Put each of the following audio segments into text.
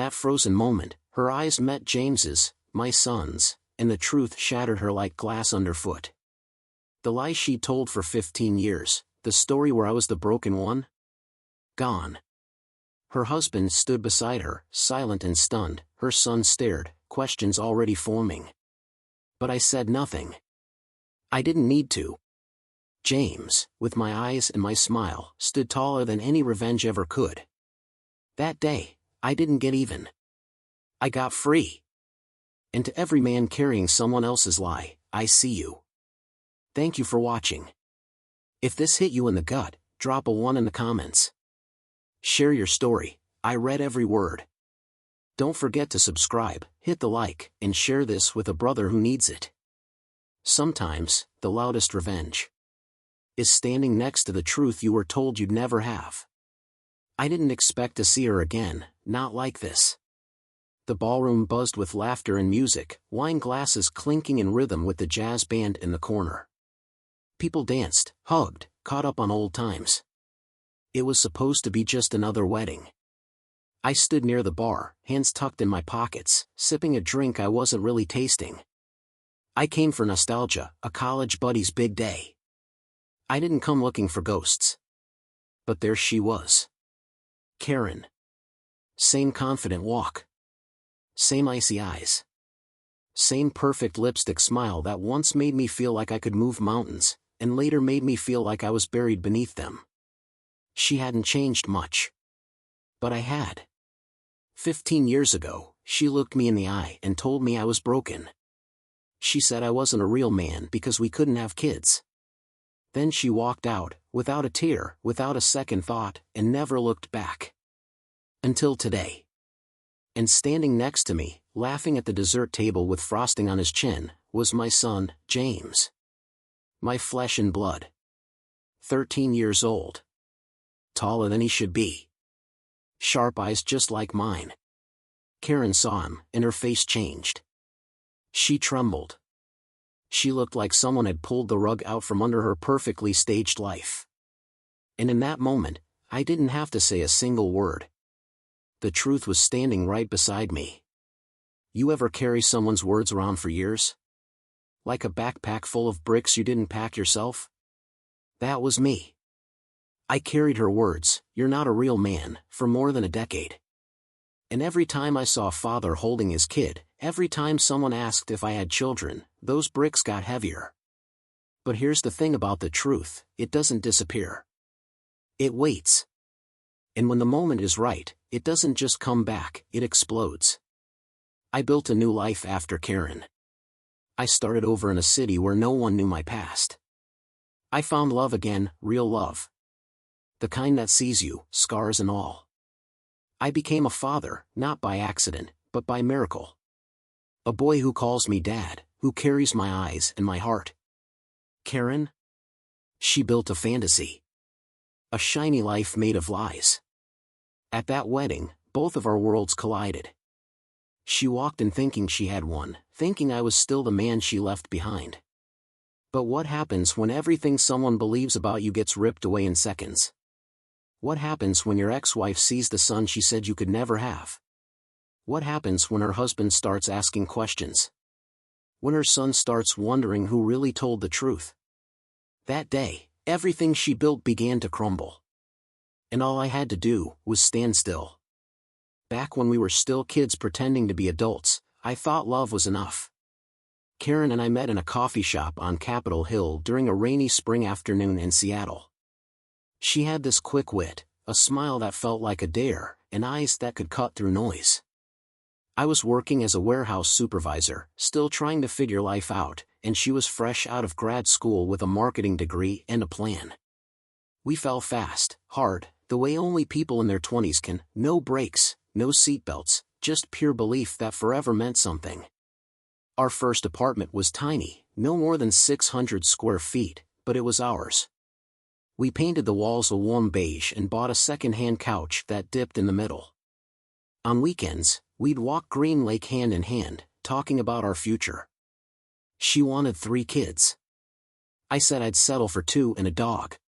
that frozen moment, her eyes met James's, my son's, and the truth shattered her like glass underfoot. The lie she'd told for 15 years, the story where I was the broken one? Gone. Her husband stood beside her, silent and stunned, her son stared, questions already forming. But I said nothing. I didn't need to. James, with my eyes and my smile, stood taller than any revenge ever could. That day, I didn't get even. I got free. And to every man carrying someone else's lie, I see you. Thank you for watching. If this hit you in the gut, drop a 1 in the comments. Share your story, I read every word. Don't forget to subscribe, hit the like, and share this with a brother who needs it. Sometimes, the loudest revenge is standing next to the truth you were told you'd never have. I didn't expect to see her again, not like this. The ballroom buzzed with laughter and music, wine glasses clinking in rhythm with the jazz band in the corner. People danced, hugged, caught up on old times. It was supposed to be just another wedding. I stood near the bar, hands tucked in my pockets, sipping a drink I wasn't really tasting. I came for nostalgia, a college buddy's big day. I didn't come looking for ghosts. But there she was. Karen. Same confident walk. Same icy eyes. Same perfect lipstick smile that once made me feel like I could move mountains, and later made me feel like I was buried beneath them. She hadn't changed much. But I had. 15 years ago, she looked me in the eye and told me I was broken. She said I wasn't a real man because we couldn't have kids. Then she walked out, without a tear, without a second thought, and never looked back. Until today. And standing next to me, laughing at the dessert table with frosting on his chin, was my son, James. My flesh and blood. 13 years old. Taller than he should be. Sharp eyes just like mine. Karen saw him, and her face changed. She trembled. She looked like someone had pulled the rug out from under her perfectly staged life. And in that moment, I didn't have to say a single word. The truth was standing right beside me. You ever carry someone's words around for years? Like a backpack full of bricks you didn't pack yourself? That was me. I carried her words, "You're not a real man," for more than a decade. And every time I saw a father holding his kid, every time someone asked if I had children, those bricks got heavier. But here's the thing about the truth, it doesn't disappear. It waits. And when the moment is right, it doesn't just come back, it explodes. I built a new life after Karen. I started over in a city where no one knew my past. I found love again, real love. The kind that sees you, scars and all. I became a father, not by accident, but by miracle. A boy who calls me dad, who carries my eyes and my heart. Karen? She built a fantasy. A shiny life made of lies. At that wedding, both of our worlds collided. She walked in thinking she had one, thinking I was still the man she left behind. But what happens when everything someone believes about you gets ripped away in seconds? What happens when your ex-wife sees the son she said you could never have? What happens when her husband starts asking questions? When her son starts wondering who really told the truth? That day, everything she built began to crumble. And all I had to do was stand still. Back when we were still kids pretending to be adults, I thought love was enough. Karen and I met in a coffee shop on Capitol Hill during a rainy spring afternoon in Seattle. She had this quick wit, a smile that felt like a dare, and eyes that could cut through noise. I was working as a warehouse supervisor, still trying to figure life out, and she was fresh out of grad school with a marketing degree and a plan. We fell fast, hard, the way only people in their 20s can, no brakes, no seatbelts, just pure belief that forever meant something. Our first apartment was tiny, no more than 600 square feet, but it was ours. We painted the walls a warm beige and bought a second-hand couch that dipped in the middle. On weekends, we'd walk Green Lake hand in hand, talking about our future. She wanted 3 kids. I said I'd settle for 2 and a dog.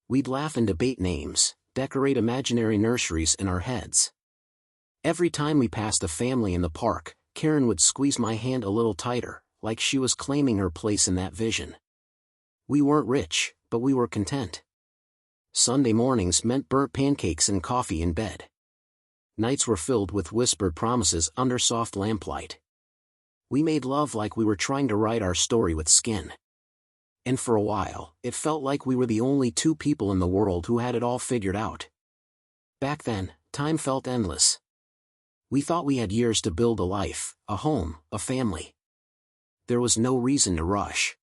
We'd laugh and debate names, decorate imaginary nurseries in our heads. Every time we passed a family in the park, Karen would squeeze my hand a little tighter, like she was claiming her place in that vision. We weren't rich, but we were content. Sunday mornings meant burnt pancakes and coffee in bed. Nights were filled with whispered promises under soft lamplight. We made love like we were trying to write our story with skin. And for a while, it felt like we were the only two people in the world who had it all figured out. Back then, time felt endless. We thought we had years to build a life, a home, a family. There was no reason to rush.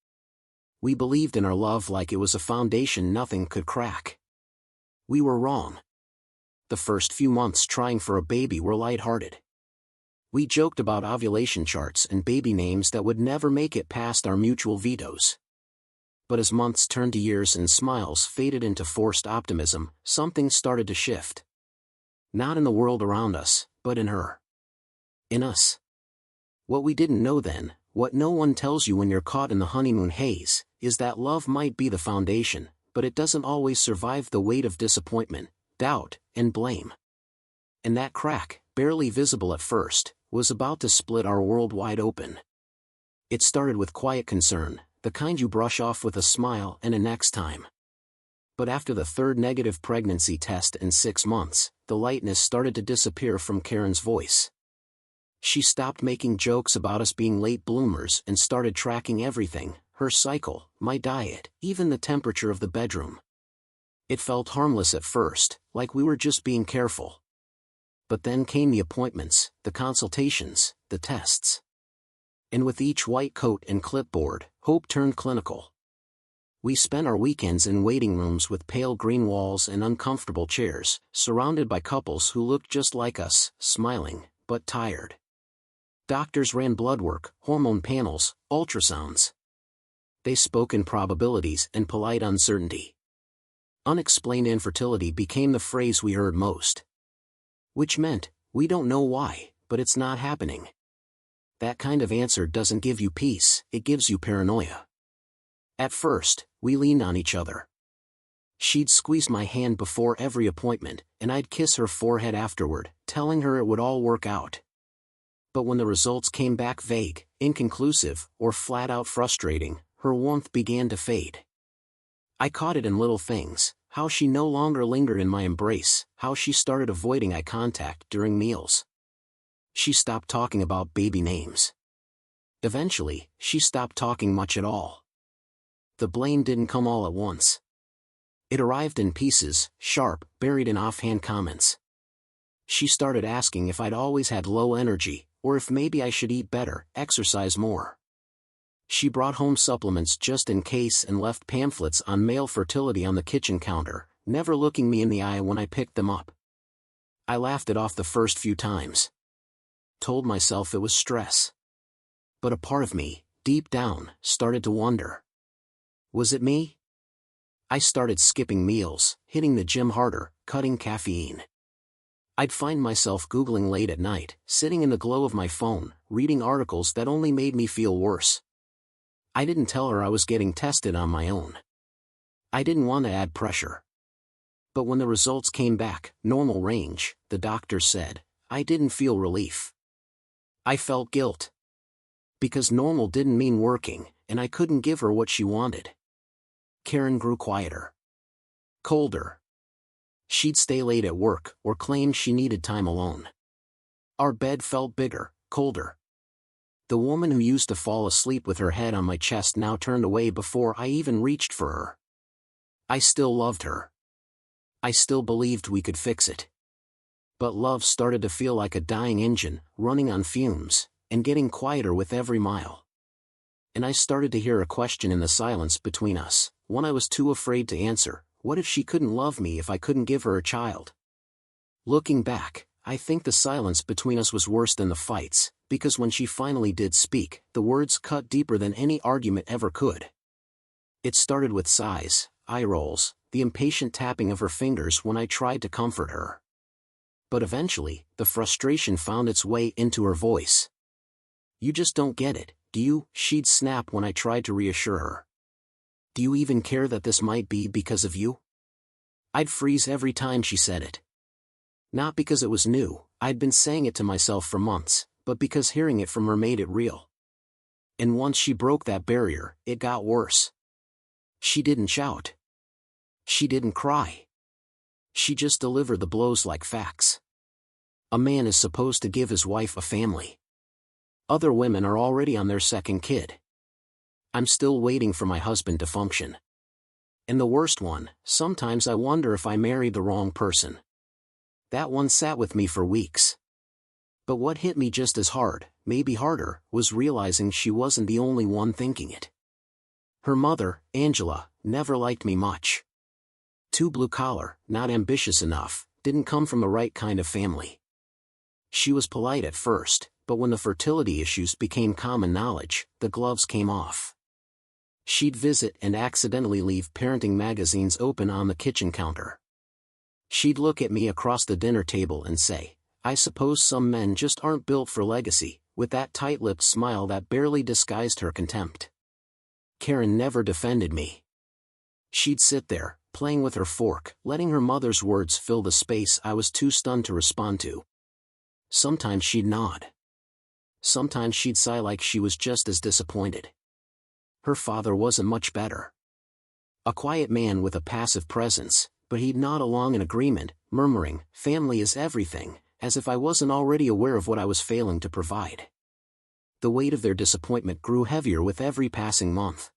We believed in our love like it was a foundation nothing could crack. We were wrong. The first few months trying for a baby were lighthearted. We joked about ovulation charts and baby names that would never make it past our mutual vetoes. But as months turned to years and smiles faded into forced optimism, something started to shift. Not in the world around us, but in her. In us. What we didn't know then, what no one tells you when you're caught in the honeymoon haze, is that love might be the foundation, but it doesn't always survive the weight of disappointment, doubt, and blame. And that crack, barely visible at first, was about to split our world wide open. It started with quiet concern, the kind you brush off with a smile and a next time. But after the third negative pregnancy test in 6 months, the lightness started to disappear from Karen's voice. She stopped making jokes about us being late bloomers and started tracking everything, her cycle, my diet, even the temperature of the bedroom. It felt harmless at first, like we were just being careful. But then came the appointments, the consultations, the tests. And with each white coat and clipboard, hope turned clinical. We spent our weekends in waiting rooms with pale green walls and uncomfortable chairs, surrounded by couples who looked just like us, smiling, but tired. Doctors ran blood work, hormone panels, ultrasounds. They spoke in probabilities and polite uncertainty. Unexplained infertility became the phrase we heard most. Which meant, we don't know why, but it's not happening. That kind of answer doesn't give you peace, it gives you paranoia. At first, we leaned on each other. She'd squeeze my hand before every appointment, and I'd kiss her forehead afterward, telling her it would all work out. But when the results came back vague, inconclusive, or flat-out frustrating, her warmth began to fade. I caught it in little things, how she no longer lingered in my embrace, how she started avoiding eye contact during meals. She stopped talking about baby names. Eventually, she stopped talking much at all. The blame didn't come all at once. It arrived in pieces, sharp, buried in offhand comments. She started asking if I'd always had low energy, or if maybe I should eat better, exercise more. She brought home supplements just in case and left pamphlets on male fertility on the kitchen counter, never looking me in the eye when I picked them up. I laughed it off the first few times. Told myself it was stress. But a part of me, deep down, started to wonder. Was it me? I started skipping meals, hitting the gym harder, cutting caffeine. I'd find myself Googling late at night, sitting in the glow of my phone, reading articles that only made me feel worse. I didn't tell her I was getting tested on my own. I didn't want to add pressure. But when the results came back, normal range, the doctor said, I didn't feel relief. I felt guilt. Because normal didn't mean working, and I couldn't give her what she wanted. Karen grew quieter. Colder. She'd stay late at work, or claim she needed time alone. Our bed felt bigger, colder. The woman who used to fall asleep with her head on my chest now turned away before I even reached for her. I still loved her. I still believed we could fix it. But love started to feel like a dying engine, running on fumes, and getting quieter with every mile. And I started to hear a question in the silence between us, one I was too afraid to answer. What if she couldn't love me if I couldn't give her a child? Looking back, I think the silence between us was worse than the fights, because when she finally did speak, the words cut deeper than any argument ever could. It started with sighs, eye rolls, the impatient tapping of her fingers when I tried to comfort her. But eventually, the frustration found its way into her voice. You just don't get it, do you? She'd snap when I tried to reassure her. Do you even care that this might be because of you? I'd freeze every time she said it. Not because it was new, I'd been saying it to myself for months, but because hearing it from her made it real. And once she broke that barrier, it got worse. She didn't shout. She didn't cry. She just delivered the blows like facts. A man is supposed to give his wife a family. Other women are already on their second kid. I'm still waiting for my husband to function. And the worst one, sometimes I wonder if I married the wrong person. That one sat with me for weeks. But what hit me just as hard, maybe harder, was realizing she wasn't the only one thinking it. Her mother, Angela, never liked me much. Too blue-collar, not ambitious enough, didn't come from the right kind of family. She was polite at first, but when the fertility issues became common knowledge, the gloves came off. She'd visit and accidentally leave parenting magazines open on the kitchen counter. She'd look at me across the dinner table and say, "I suppose some men just aren't built for legacy," with that tight-lipped smile that barely disguised her contempt. Karen never defended me. She'd sit there, playing with her fork, letting her mother's words fill the space I was too stunned to respond to. Sometimes she'd nod. Sometimes she'd sigh like she was just as disappointed. Her father wasn't much better. A quiet man with a passive presence, but he'd nod along in agreement, murmuring, "Family is everything," as if I wasn't already aware of what I was failing to provide. The weight of their disappointment grew heavier with every passing month.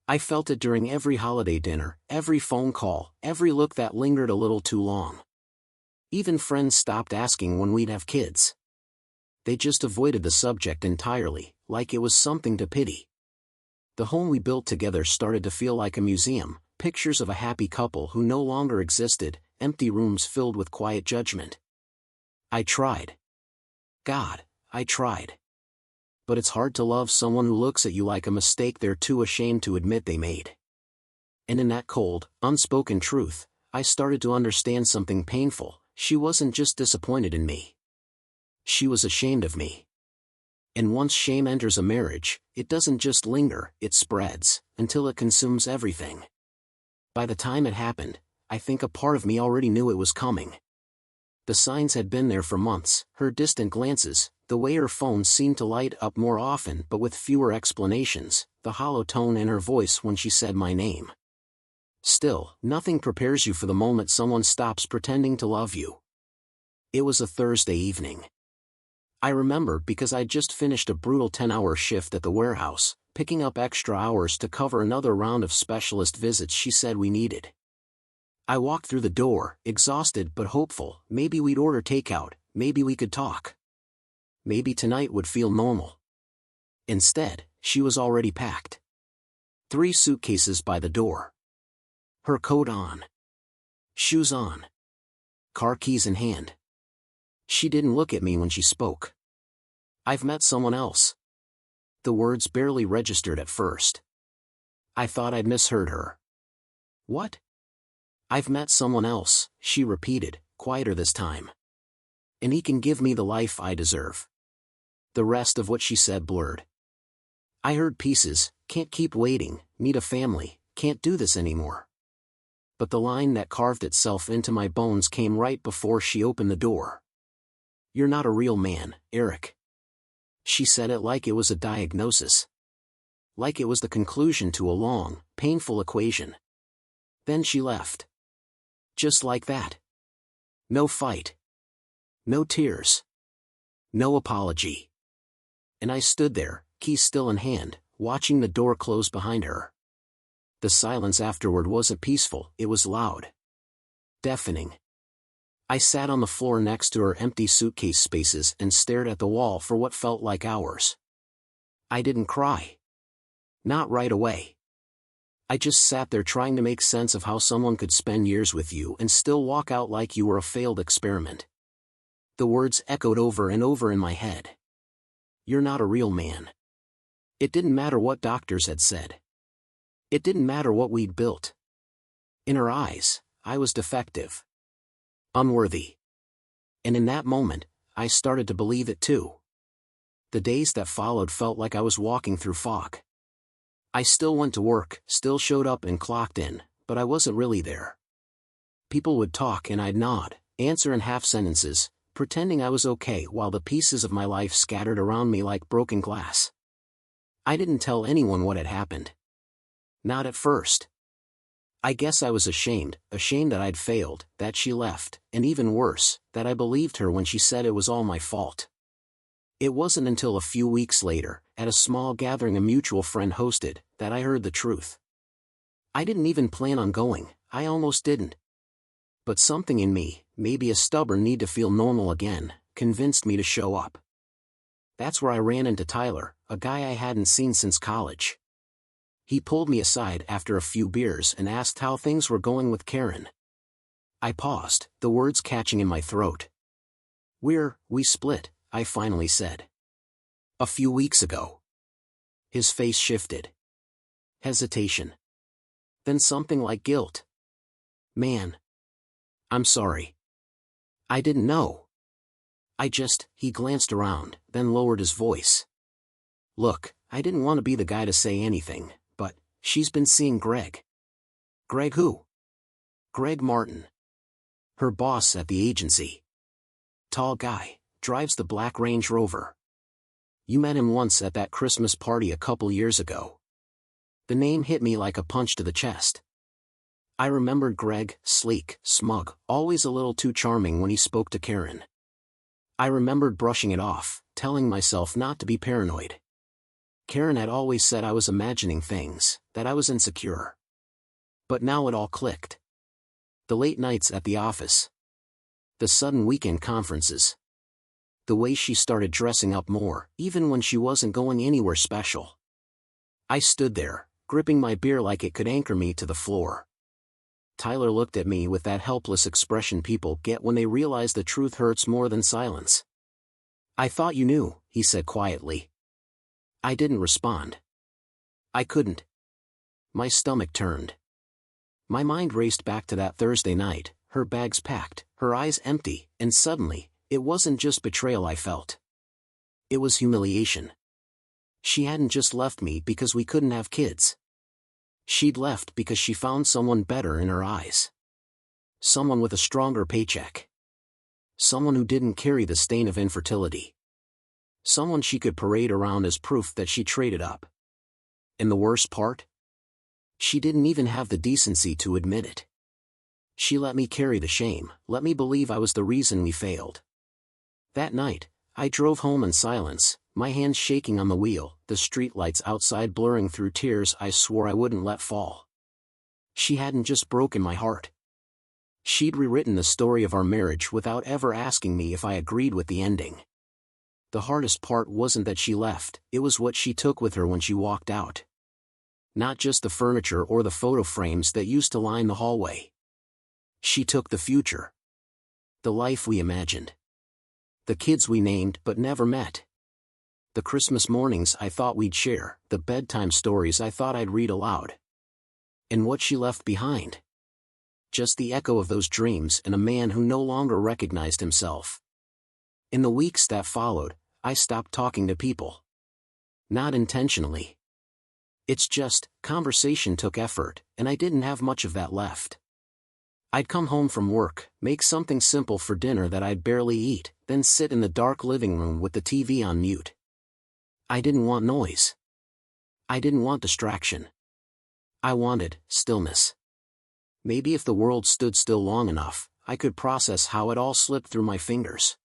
I felt it during every holiday dinner, every phone call, every look that lingered a little too long. Even friends stopped asking when we'd have kids. They just avoided the subject entirely, like it was something to pity. The home we built together started to feel like a museum, pictures of a happy couple who no longer existed, empty rooms filled with quiet judgment. I tried. God, I tried. But it's hard to love someone who looks at you like a mistake they're too ashamed to admit they made. And in that cold, unspoken truth, I started to understand something painful. She wasn't just disappointed in me. She was ashamed of me. And once shame enters a marriage, it doesn't just linger, it spreads, until it consumes everything. By the time it happened, I think a part of me already knew it was coming. The signs had been there for months, her distant glances, the way her phone seemed to light up more often but with fewer explanations, the hollow tone in her voice when she said my name. Still, nothing prepares you for the moment someone stops pretending to love you. It was a Thursday evening. I remember because I'd just finished a brutal 10-hour shift at the warehouse, picking up extra hours to cover another round of specialist visits she said we needed. I walked through the door, exhausted but hopeful. Maybe we'd order takeout, maybe we could talk. Maybe tonight would feel normal. Instead, she was already packed. 3 suitcases by the door. Her coat on. Shoes on. Car keys in hand. She didn't look at me when she spoke. "I've met someone else." The words barely registered at first. I thought I'd misheard her. "What?" "I've met someone else," she repeated, quieter this time. "And he can give me the life I deserve." The rest of what she said blurred. I heard pieces: "Can't keep waiting, need a family, can't do this anymore." But the line that carved itself into my bones came right before she opened the door. "You're not a real man, Eric." She said it like it was a diagnosis. Like it was the conclusion to a long, painful equation. Then she left. Just like that. No fight. No tears. No apology. And I stood there, key still in hand, watching the door close behind her. The silence afterward wasn't peaceful, it was loud. Deafening. I sat on the floor next to her empty suitcase spaces and stared at the wall for what felt like hours. I didn't cry. Not right away. I just sat there trying to make sense of how someone could spend years with you and still walk out like you were a failed experiment. The words echoed over and over in my head. "You're not a real man." It didn't matter what doctors had said. It didn't matter what we'd built. In her eyes, I was defective. Unworthy. And in that moment, I started to believe it too. The days that followed felt like I was walking through fog. I still went to work, still showed up and clocked in, but I wasn't really there. People would talk and I'd nod, answer in half sentences, pretending I was okay while the pieces of my life scattered around me like broken glass. I didn't tell anyone what had happened. Not at first. I guess I was ashamed that I'd failed, that she left, and even worse, that I believed her when she said it was all my fault. It wasn't until a few weeks later, at a small gathering a mutual friend hosted, that I heard the truth. I didn't even plan on going, I almost didn't. But something in me, maybe a stubborn need to feel normal again, convinced me to show up. That's where I ran into Tyler, a guy I hadn't seen since college. He pulled me aside after a few beers and asked how things were going with Karen. I paused, the words catching in my throat. We split, I finally said. A few weeks ago. His face shifted. Hesitation. Then something like guilt. Man. I'm sorry. I didn't know. He glanced around, then lowered his voice. Look, I didn't want to be the guy to say anything, but she's been seeing Greg. Greg who? Greg Martin. Her boss at the agency. Tall guy, drives the black Range Rover. You met him once at that Christmas party a couple years ago. The name hit me like a punch to the chest. I remembered Greg, sleek, smug, always a little too charming when he spoke to Karen. I remembered brushing it off, telling myself not to be paranoid. Karen had always said I was imagining things, that I was insecure. But now it all clicked. The late nights at the office. The sudden weekend conferences. The way she started dressing up more, even when she wasn't going anywhere special. I stood there, gripping my beer like it could anchor me to the floor. Tyler looked at me with that helpless expression people get when they realize the truth hurts more than silence. I thought you knew, he said quietly. I didn't respond. I couldn't. My stomach turned. My mind raced back to that Thursday night, her bags packed, her eyes empty, and suddenly, it wasn't just betrayal I felt. It was humiliation. She hadn't just left me because we couldn't have kids. She'd left because she found someone better in her eyes. Someone with a stronger paycheck. Someone who didn't carry the stain of infertility. Someone she could parade around as proof that she traded up. And the worst part? She didn't even have the decency to admit it. She let me carry the shame, let me believe I was the reason we failed. That night, I drove home in silence, my hands shaking on the wheel, the streetlights outside blurring through tears I swore I wouldn't let fall. She hadn't just broken my heart. She'd rewritten the story of our marriage without ever asking me if I agreed with the ending. The hardest part wasn't that she left, it was what she took with her when she walked out. Not just the furniture or the photo frames that used to line the hallway. She took the future. The life we imagined. The kids we named but never met. The Christmas mornings I thought we'd share, the bedtime stories I thought I'd read aloud. And what she left behind? Just the echo of those dreams and a man who no longer recognized himself. In the weeks that followed, I stopped talking to people. Not intentionally. It's just, conversation took effort, and I didn't have much of that left. I'd come home from work, make something simple for dinner that I'd barely eat, then sit in the dark living room with the TV on mute. I didn't want noise. I didn't want distraction. I wanted stillness. Maybe if the world stood still long enough, I could process how it all slipped through my fingers.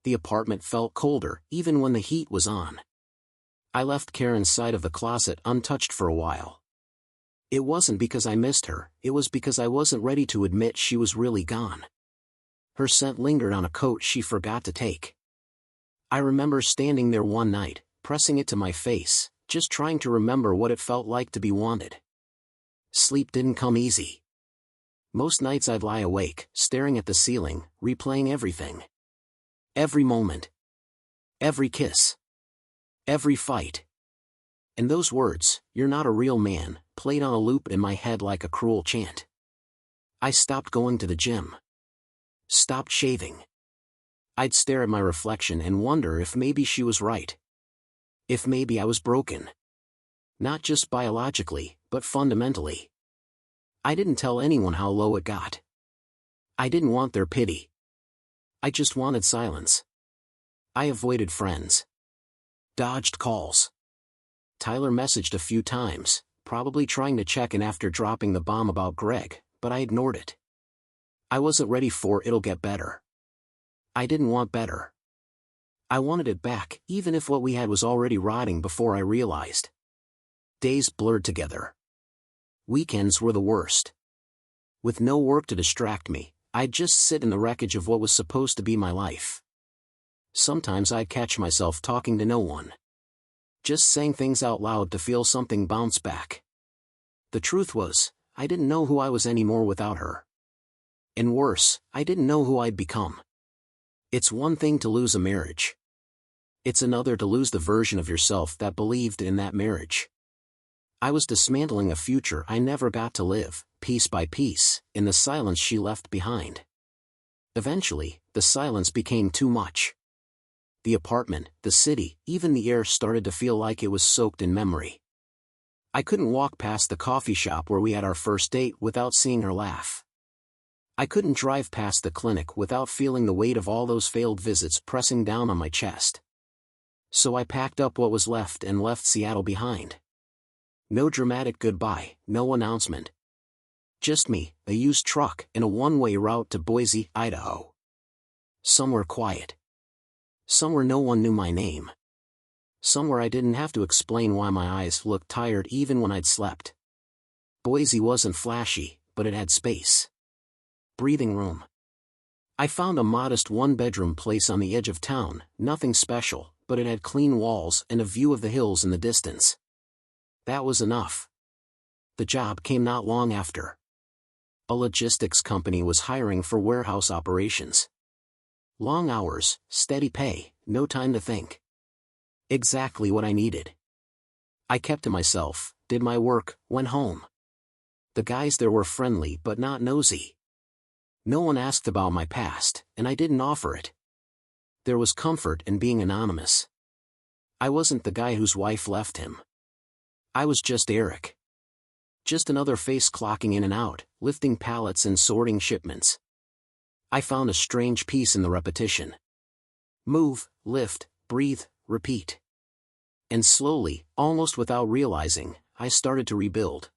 The apartment felt colder, even when the heat was on. I left Karen's side of the closet untouched for a while. It wasn't because I missed her, it was because I wasn't ready to admit she was really gone. Her scent lingered on a coat she forgot to take. I remember standing there one night, pressing it to my face, just trying to remember what it felt like to be wanted. Sleep didn't come easy. Most nights I'd lie awake, staring at the ceiling, replaying everything. Every moment. Every kiss. Every fight. And those words, "You're not a real man," played on a loop in my head like a cruel chant. I stopped going to the gym. Stopped shaving. I'd stare at my reflection and wonder if maybe she was right. If maybe I was broken. Not just biologically, but fundamentally. I didn't tell anyone how low it got. I didn't want their pity. I just wanted silence. I avoided friends. Dodged calls. Tyler messaged a few times, probably trying to check in after dropping the bomb about Greg, but I ignored it. I wasn't ready for "it'll get better." I didn't want better. I wanted it back, even if what we had was already rotting before I realized. Days blurred together. Weekends were the worst. With no work to distract me, I'd just sit in the wreckage of what was supposed to be my life. Sometimes I'd catch myself talking to no one. Just saying things out loud to feel something bounce back. The truth was, I didn't know who I was anymore without her. And worse, I didn't know who I'd become. It's one thing to lose a marriage. It's another to lose the version of yourself that believed in that marriage. I was dismantling a future I never got to live, piece by piece, in the silence she left behind. Eventually, the silence became too much. The apartment, the city, even the air started to feel like it was soaked in memory. I couldn't walk past the coffee shop where we had our first date without seeing her laugh. I couldn't drive past the clinic without feeling the weight of all those failed visits pressing down on my chest. So I packed up what was left and left Seattle behind. No dramatic goodbye, no announcement. Just me, a used truck, and a one-way route to Boise, Idaho. Somewhere quiet. Somewhere no one knew my name. Somewhere I didn't have to explain why my eyes looked tired even when I'd slept. Boise wasn't flashy, but it had space. Breathing room. I found a modest one-bedroom place on the edge of town, nothing special, but it had clean walls and a view of the hills in the distance. That was enough. The job came not long after. A logistics company was hiring for warehouse operations. Long hours, steady pay, no time to think. Exactly what I needed. I kept to myself, did my work, went home. The guys there were friendly but not nosy. No one asked about my past, and I didn't offer it. There was comfort in being anonymous. I wasn't the guy whose wife left him. I was just Eric. Just another face clocking in and out, lifting pallets and sorting shipments. I found a strange peace in the repetition. Move, lift, breathe, repeat. And slowly, almost without realizing, I started to rebuild.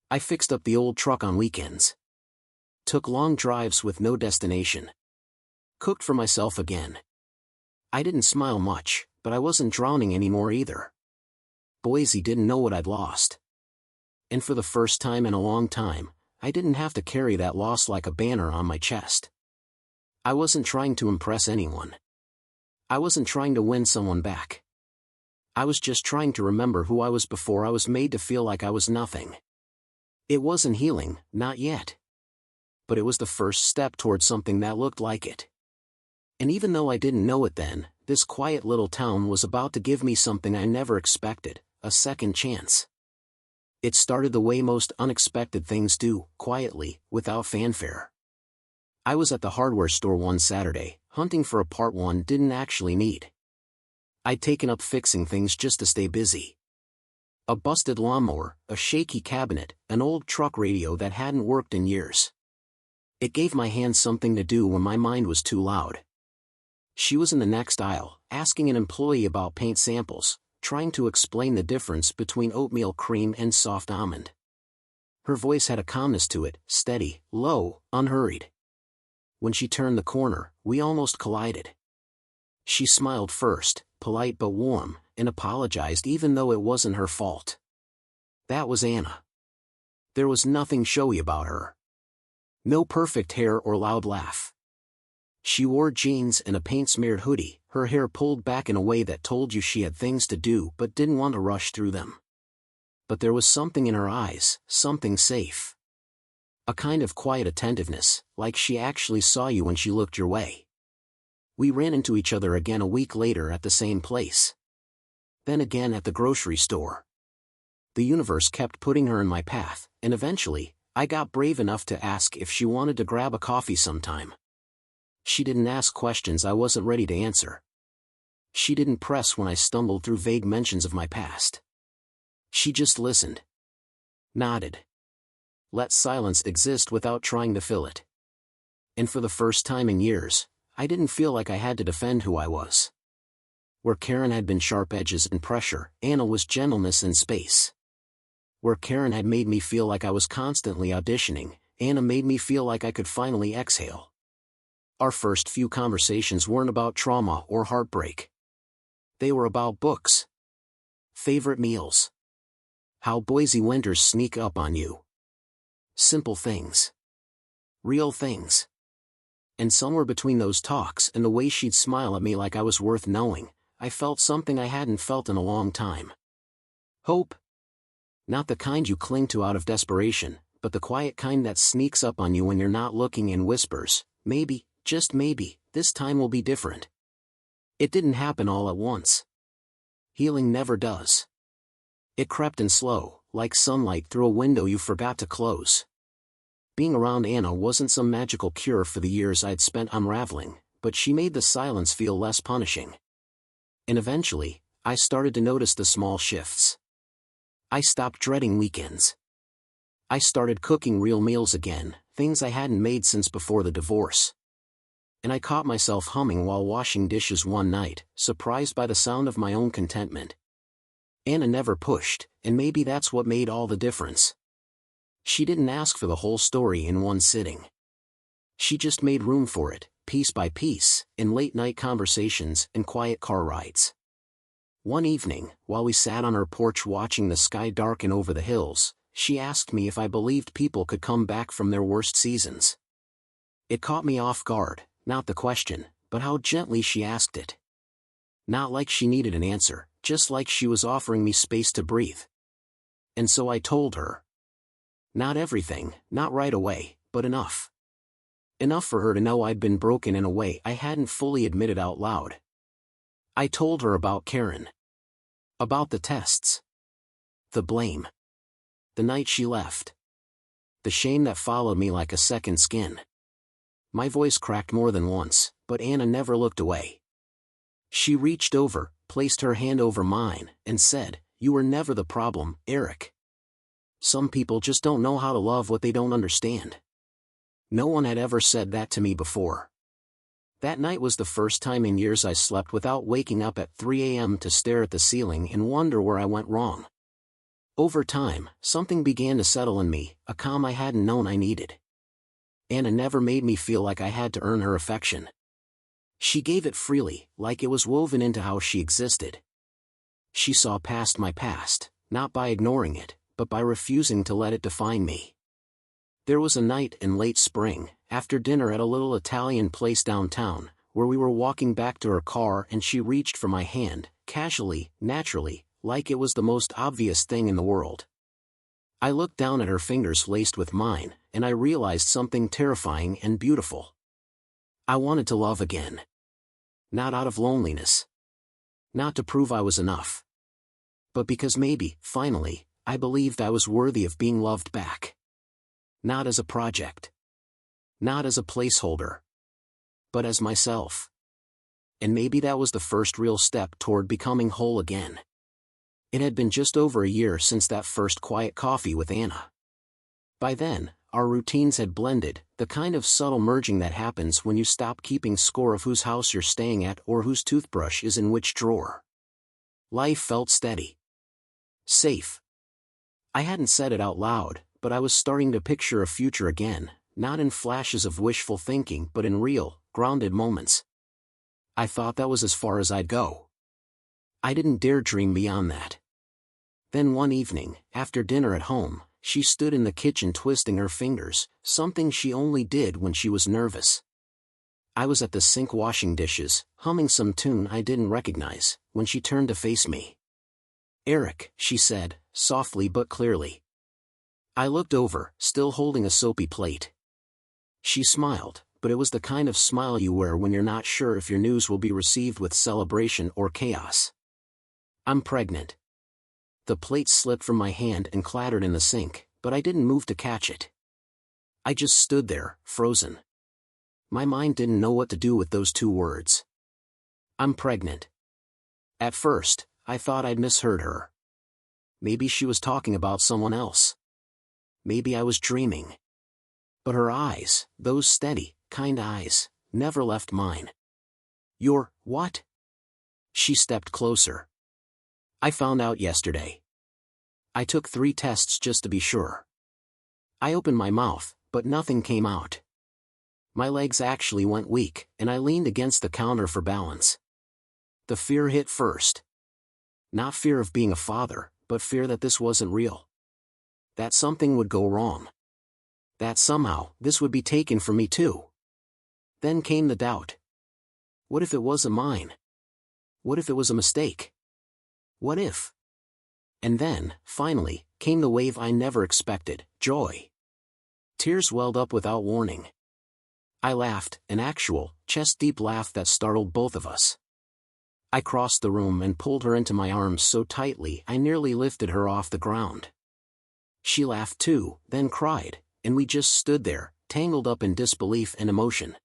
I fixed up the old truck on weekends. Took long drives with no destination. Cooked for myself again. I didn't smile much, but I wasn't drowning anymore either. Boise didn't know what I'd lost. And for the first time in a long time, I didn't have to carry that loss like a banner on my chest. I wasn't trying to impress anyone. I wasn't trying to win someone back. I was just trying to remember who I was before I was made to feel like I was nothing. It wasn't healing, not yet. But it was the first step towards something that looked like it. And even though I didn't know it then, this quiet little town was about to give me something I never expected, a second chance. It started the way most unexpected things do, quietly, without fanfare. I was at the hardware store one Saturday, hunting for a part one didn't actually need. I'd taken up fixing things just to stay busy. A busted lawnmower, a shaky cabinet, an old truck radio that hadn't worked in years. It gave my hands something to do when my mind was too loud. She was in the next aisle, asking an employee about paint samples, trying to explain the difference between oatmeal cream and soft almond. Her voice had a calmness to it, steady, low, unhurried. When she turned the corner, we almost collided. She smiled first, polite but warm, and apologized even though it wasn't her fault. That was Anna. There was nothing showy about her. No perfect hair or loud laugh. She wore jeans and a paint-smeared hoodie, her hair pulled back in a way that told you she had things to do but didn't want to rush through them. But there was something in her eyes, something safe. A kind of quiet attentiveness, like she actually saw you when she looked your way. We ran into each other again a week later at the same place. Then again at the grocery store. The universe kept putting her in my path, and eventually, I got brave enough to ask if she wanted to grab a coffee sometime. She didn't ask questions I wasn't ready to answer. She didn't press when I stumbled through vague mentions of my past. She just listened. Nodded. Let silence exist without trying to fill it. And for the first time in years, I didn't feel like I had to defend who I was. Where Karen had been sharp edges and pressure, Anna was gentleness and space. Where Karen had made me feel like I was constantly auditioning, Anna made me feel like I could finally exhale. Our first few conversations weren't about trauma or heartbreak. They were about books. Favorite meals. How Boise winters sneak up on you. Simple things. Real things. And somewhere between those talks and the way she'd smile at me like I was worth knowing, I felt something I hadn't felt in a long time. Hope. Not the kind you cling to out of desperation, but the quiet kind that sneaks up on you when you're not looking and whispers, maybe, just maybe, this time will be different. It didn't happen all at once. Healing never does. It crept in slow, like sunlight through a window you forgot to close. Being around Anna wasn't some magical cure for the years I'd spent unraveling, but she made the silence feel less punishing. And eventually, I started to notice the small shifts. I stopped dreading weekends. I started cooking real meals again, things I hadn't made since before the divorce. And I caught myself humming while washing dishes one night, surprised by the sound of my own contentment. Anna never pushed, and maybe that's what made all the difference. She didn't ask for the whole story in one sitting. She just made room for it, piece by piece, in late-night conversations and quiet car rides. One evening, while we sat on her porch watching the sky darken over the hills, she asked me if I believed people could come back from their worst seasons. It caught me off guard, not the question, but how gently she asked it. Not like she needed an answer, just like she was offering me space to breathe. And so I told her. Not everything, not right away, but enough. Enough for her to know I'd been broken in a way I hadn't fully admitted out loud. I told her about Karen. About the tests. The blame. The night she left. The shame that followed me like a second skin. My voice cracked more than once, but Anna never looked away. She reached over, placed her hand over mine, and said, "You were never the problem, Eric. Some people just don't know how to love what they don't understand." No one had ever said that to me before. That night was the first time in years I slept without waking up at 3 a.m. to stare at the ceiling and wonder where I went wrong. Over time, something began to settle in me, a calm I hadn't known I needed. Anna never made me feel like I had to earn her affection. She gave it freely, like it was woven into how she existed. She saw past my past, not by ignoring it, but by refusing to let it define me. There was a night in late spring, after dinner at a little Italian place downtown, where we were walking back to her car and she reached for my hand, casually, naturally, like it was the most obvious thing in the world. I looked down at her fingers laced with mine, and I realized something terrifying and beautiful. I wanted to love again. Not out of loneliness. Not to prove I was enough. But because maybe, finally, I believed I was worthy of being loved back. Not as a project. Not as a placeholder. But as myself. And maybe that was the first real step toward becoming whole again. It had been just over a year since that first quiet coffee with Anna. By then, our routines had blended, the kind of subtle merging that happens when you stop keeping score of whose house you're staying at or whose toothbrush is in which drawer. Life felt steady. Safe. I hadn't said it out loud, but I was starting to picture a future again, not in flashes of wishful thinking but in real, grounded moments. I thought that was as far as I'd go. I didn't dare dream beyond that. Then one evening, after dinner at home, she stood in the kitchen twisting her fingers, something she only did when she was nervous. I was at the sink washing dishes, humming some tune I didn't recognize, when she turned to face me. "Eric," she said, softly but clearly. I looked over, still holding a soapy plate. She smiled, but it was the kind of smile you wear when you're not sure if your news will be received with celebration or chaos. "I'm pregnant." The plate slipped from my hand and clattered in the sink, but I didn't move to catch it. I just stood there, frozen. My mind didn't know what to do with those two words. "I'm pregnant." At first, I thought I'd misheard her. Maybe she was talking about someone else. Maybe I was dreaming. But her eyes, those steady, kind eyes, never left mine. You're, what? She stepped closer. I found out yesterday. I took 3 tests just to be sure. I opened my mouth, but nothing came out. My legs actually went weak, and I leaned against the counter for balance. The fear hit first. Not fear of being a father, but fear that this wasn't real. That something would go wrong. That somehow, this would be taken from me too. Then came the doubt. What if it wasn't mine? What if it was a mistake? What if? And then, finally, came the wave I never expected, joy. Tears welled up without warning. I laughed, an actual, chest-deep laugh that startled both of us. I crossed the room and pulled her into my arms so tightly I nearly lifted her off the ground. She laughed too, then cried, and we just stood there, tangled up in disbelief and emotion.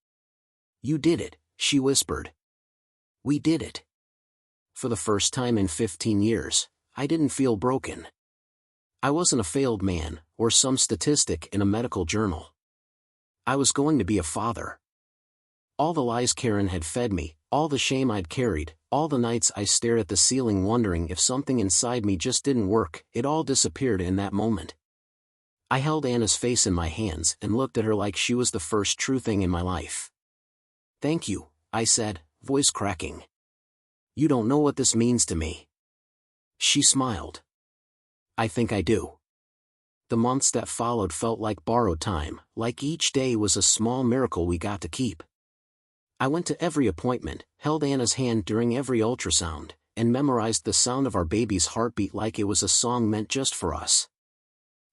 You did it, she whispered. We did it. For the first time in 15 years, I didn't feel broken. I wasn't a failed man, or some statistic in a medical journal. I was going to be a father. All the lies Karen had fed me, all the shame I'd carried, all the nights I stared at the ceiling wondering if something inside me just didn't work, it all disappeared in that moment. I held Anna's face in my hands and looked at her like she was the first true thing in my life. Thank you, I said, voice cracking. You don't know what this means to me. She smiled. I think I do. The months that followed felt like borrowed time, like each day was a small miracle we got to keep. I went to every appointment, held Anna's hand during every ultrasound, and memorized the sound of our baby's heartbeat like it was a song meant just for us.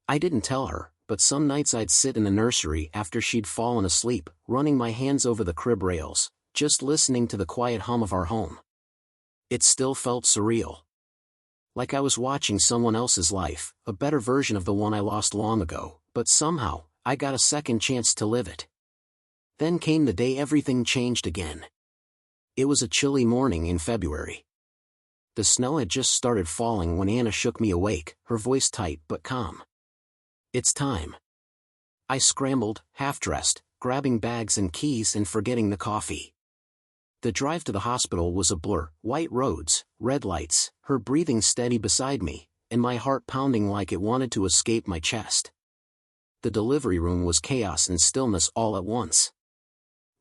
I didn't tell her, but some nights I'd sit in the nursery after she'd fallen asleep, running my hands over the crib rails, just listening to the quiet hum of our home. It still felt surreal. Like I was watching someone else's life, a better version of the one I lost long ago, but somehow, I got a second chance to live it. Then came the day everything changed again. It was a chilly morning in February. The snow had just started falling when Anna shook me awake, her voice tight but calm. It's time. I scrambled, half-dressed, grabbing bags and keys and forgetting the coffee. The drive to the hospital was a blur, white roads, red lights, her breathing steady beside me, and my heart pounding like it wanted to escape my chest. The delivery room was chaos and stillness all at once.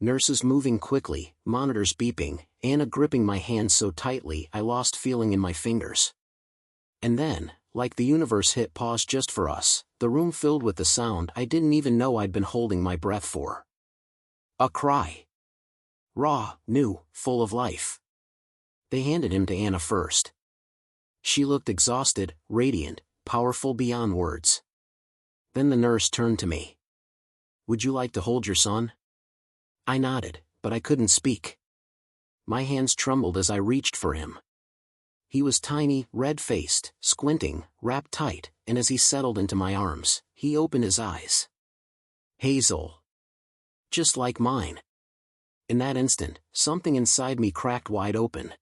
Nurses moving quickly, monitors beeping, Anna gripping my hand so tightly I lost feeling in my fingers. And then, like the universe hit pause just for us, the room filled with the sound I didn't even know I'd been holding my breath for. A cry. Raw, new, full of life. They handed him to Anna first. She looked exhausted, radiant, powerful beyond words. Then the nurse turned to me. Would you like to hold your son? I nodded, but I couldn't speak. My hands trembled as I reached for him. He was tiny, red-faced, squinting, wrapped tight, and as he settled into my arms, he opened his eyes. Hazel. Just like mine. In that instant, something inside me cracked wide open.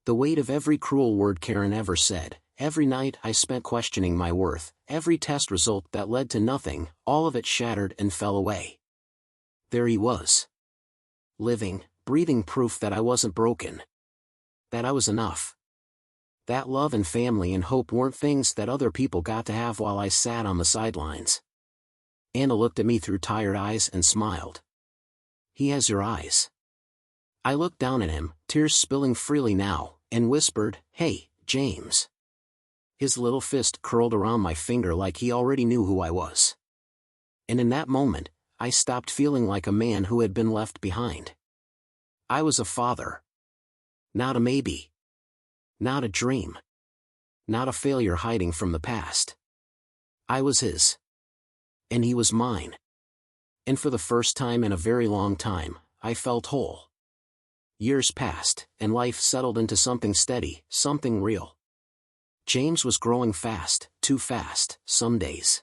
The weight of every cruel word Karen ever said, every night I spent questioning my worth, every test result that led to nothing, all of it shattered and fell away. There he was. Living, breathing proof that I wasn't broken. That I was enough. That love and family and hope weren't things that other people got to have while I sat on the sidelines. Anna looked at me through tired eyes and smiled. He has your eyes. I looked down at him, tears spilling freely now, and whispered, Hey, James. His little fist curled around my finger like he already knew who I was. And in that moment, I stopped feeling like a man who had been left behind. I was a father. Not a maybe. Not a dream. Not a failure hiding from the past. I was his. And he was mine. And for the first time in a very long time, I felt whole. Years passed, and life settled into something steady, something real. James was growing fast, too fast, some days.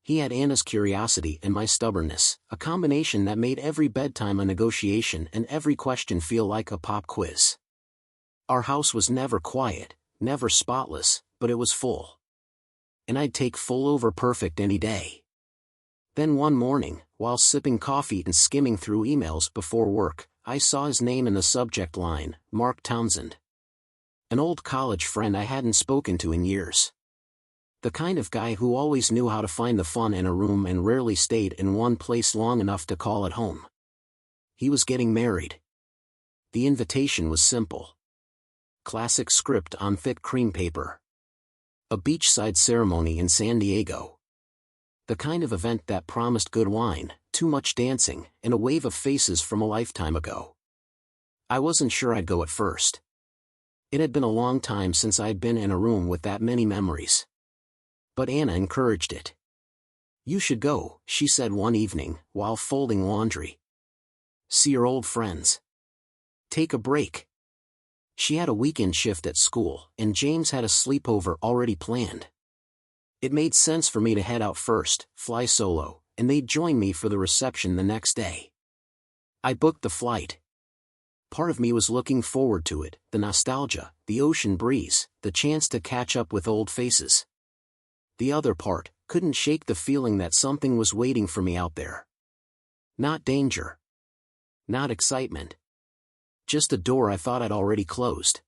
He had Anna's curiosity and my stubbornness, a combination that made every bedtime a negotiation and every question feel like a pop quiz. Our house was never quiet, never spotless, but it was full. And I'd take full over perfect any day. Then one morning, while sipping coffee and skimming through emails before work, I saw his name in the subject line, Mark Townsend. An old college friend I hadn't spoken to in years. The kind of guy who always knew how to find the fun in a room and rarely stayed in one place long enough to call it home. He was getting married. The invitation was simple. Classic script on thick cream paper. A beachside ceremony in San Diego. The kind of event that promised good wine, too much dancing, and a wave of faces from a lifetime ago. I wasn't sure I'd go at first. It had been a long time since I'd been in a room with that many memories. But Anna encouraged it. "You should go," she said one evening, while folding laundry. "See your old friends. Take a break." She had a weekend shift at school, and James had a sleepover already planned. It made sense for me to head out first, fly solo, and they'd join me for the reception the next day. I booked the flight. Part of me was looking forward to it, the nostalgia, the ocean breeze, the chance to catch up with old faces. The other part couldn't shake the feeling that something was waiting for me out there. Not danger. Not excitement. Just a door I thought I'd already closed.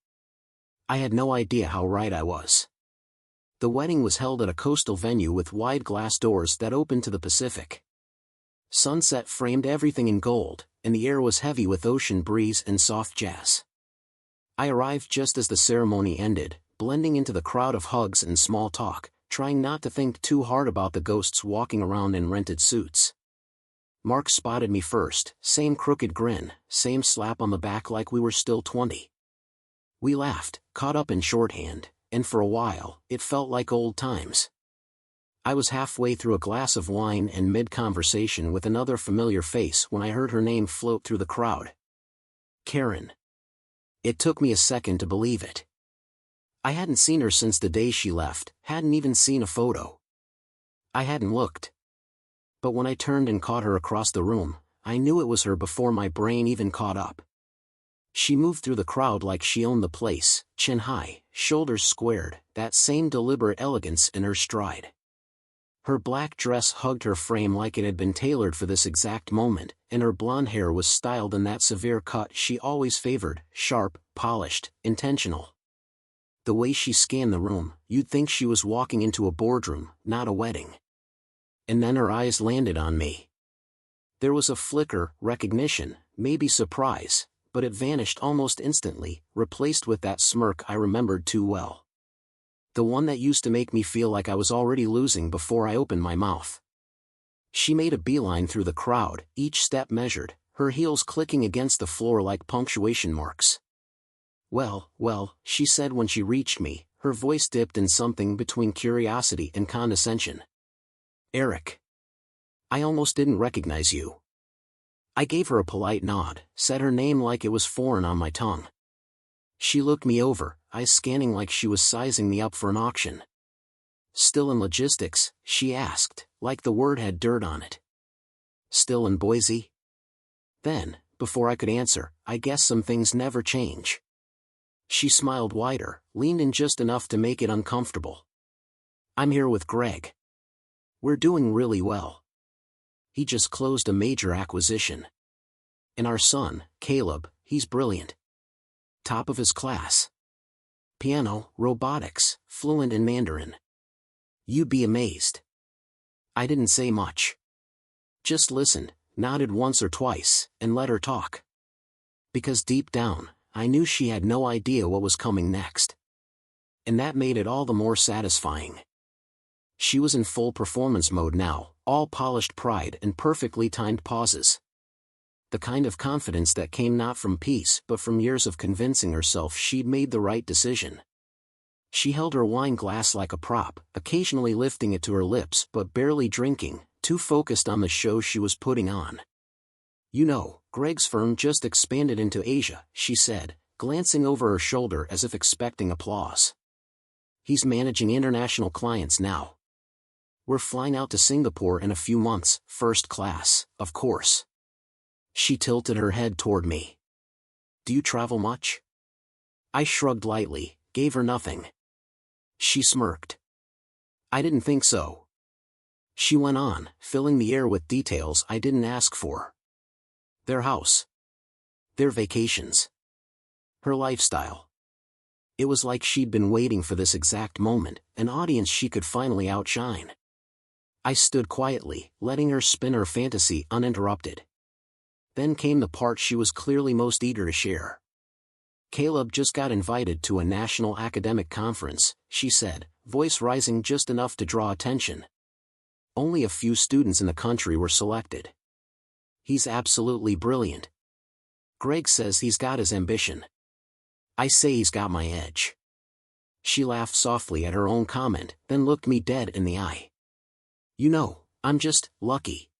I had no idea how right I was. The wedding was held at a coastal venue with wide glass doors that opened to the Pacific. Sunset framed everything in gold, and the air was heavy with ocean breeze and soft jazz. I arrived just as the ceremony ended, blending into the crowd of hugs and small talk, trying not to think too hard about the ghosts walking around in rented suits. Mark spotted me first, same crooked grin, same slap on the back like we were still 20. We laughed, caught up in shorthand, and for a while, it felt like old times. I was halfway through a glass of wine and mid-conversation with another familiar face when I heard her name float through the crowd. Karen. It took me a second to believe it. I hadn't seen her since the day she left, hadn't even seen a photo. I hadn't looked. But when I turned and caught her across the room, I knew it was her before my brain even caught up. She moved through the crowd like she owned the place, chin high, shoulders squared, that same deliberate elegance in her stride. Her black dress hugged her frame like it had been tailored for this exact moment, and her blonde hair was styled in that severe cut she always favored, sharp, polished, intentional. The way she scanned the room, you'd think she was walking into a boardroom, not a wedding. And then her eyes landed on me. There was a flicker, recognition, maybe surprise, but it vanished almost instantly, replaced with that smirk I remembered too well. The one that used to make me feel like I was already losing before I opened my mouth. She made a beeline through the crowd, each step measured, her heels clicking against the floor like punctuation marks. Well, she said when she reached me, her voice dipped in something between curiosity and condescension. "Eric. I almost didn't recognize you." I gave her a polite nod, said her name like it was foreign on my tongue. She looked me over, eyes scanning like she was sizing me up for an auction. "Still in logistics?" she asked, like the word had dirt on it. "Still in Boise?" Then, before I could answer, "I guess some things never change." She smiled wider, leaned in just enough to make it uncomfortable. "I'm here with Greg. We're doing really well. He just closed a major acquisition. And our son, Caleb, he's brilliant. Top of his class. Piano, robotics, fluent in Mandarin. You'd be amazed." I didn't say much. Just listened, nodded once or twice, and let her talk. Because deep down, I knew she had no idea what was coming next. And that made it all the more satisfying. She was in full performance mode now, all polished pride and perfectly timed pauses. The kind of confidence that came not from peace but from years of convincing herself she'd made the right decision. She held her wine glass like a prop, occasionally lifting it to her lips but barely drinking, too focused on the show she was putting on. "You know, Greg's firm just expanded into Asia," she said, glancing over her shoulder as if expecting applause. "He's managing international clients now. We're flying out to Singapore in a few months, first class, of course." She tilted her head toward me. "Do you travel much?" I shrugged lightly, gave her nothing. She smirked. "I didn't think so." She went on, filling the air with details I didn't ask for. Their house. Their vacations. Her lifestyle. It was like she'd been waiting for this exact moment, an audience she could finally outshine. I stood quietly, letting her spin her fantasy uninterrupted. Then came the part she was clearly most eager to share. Caleb just got invited to a national academic conference, she said, voice rising just enough to draw attention. Only a few students in the country were selected. He's absolutely brilliant. Greg says he's got his ambition. I say he's got my edge. She laughed softly at her own comment, then looked me dead in the eye. You know, I'm just lucky.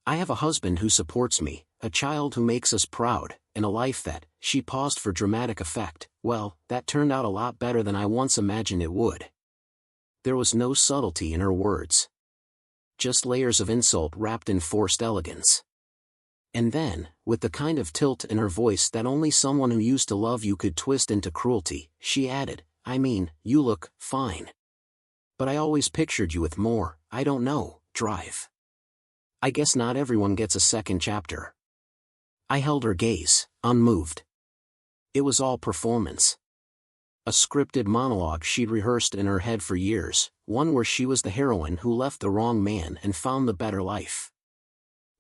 I have a husband who supports me, a child who makes us proud, and a life that, she paused for dramatic effect, well, that turned out a lot better than I once imagined it would. There was no subtlety in her words. Just layers of insult wrapped in forced elegance. And then, with the kind of tilt in her voice that only someone who used to love you could twist into cruelty, she added, I mean, you look fine. But I always pictured you with more, I don't know, drive. I guess not everyone gets a second chapter. I held her gaze, unmoved. It was all performance. A scripted monologue she'd rehearsed in her head for years, one where she was the heroine who left the wrong man and found the better life.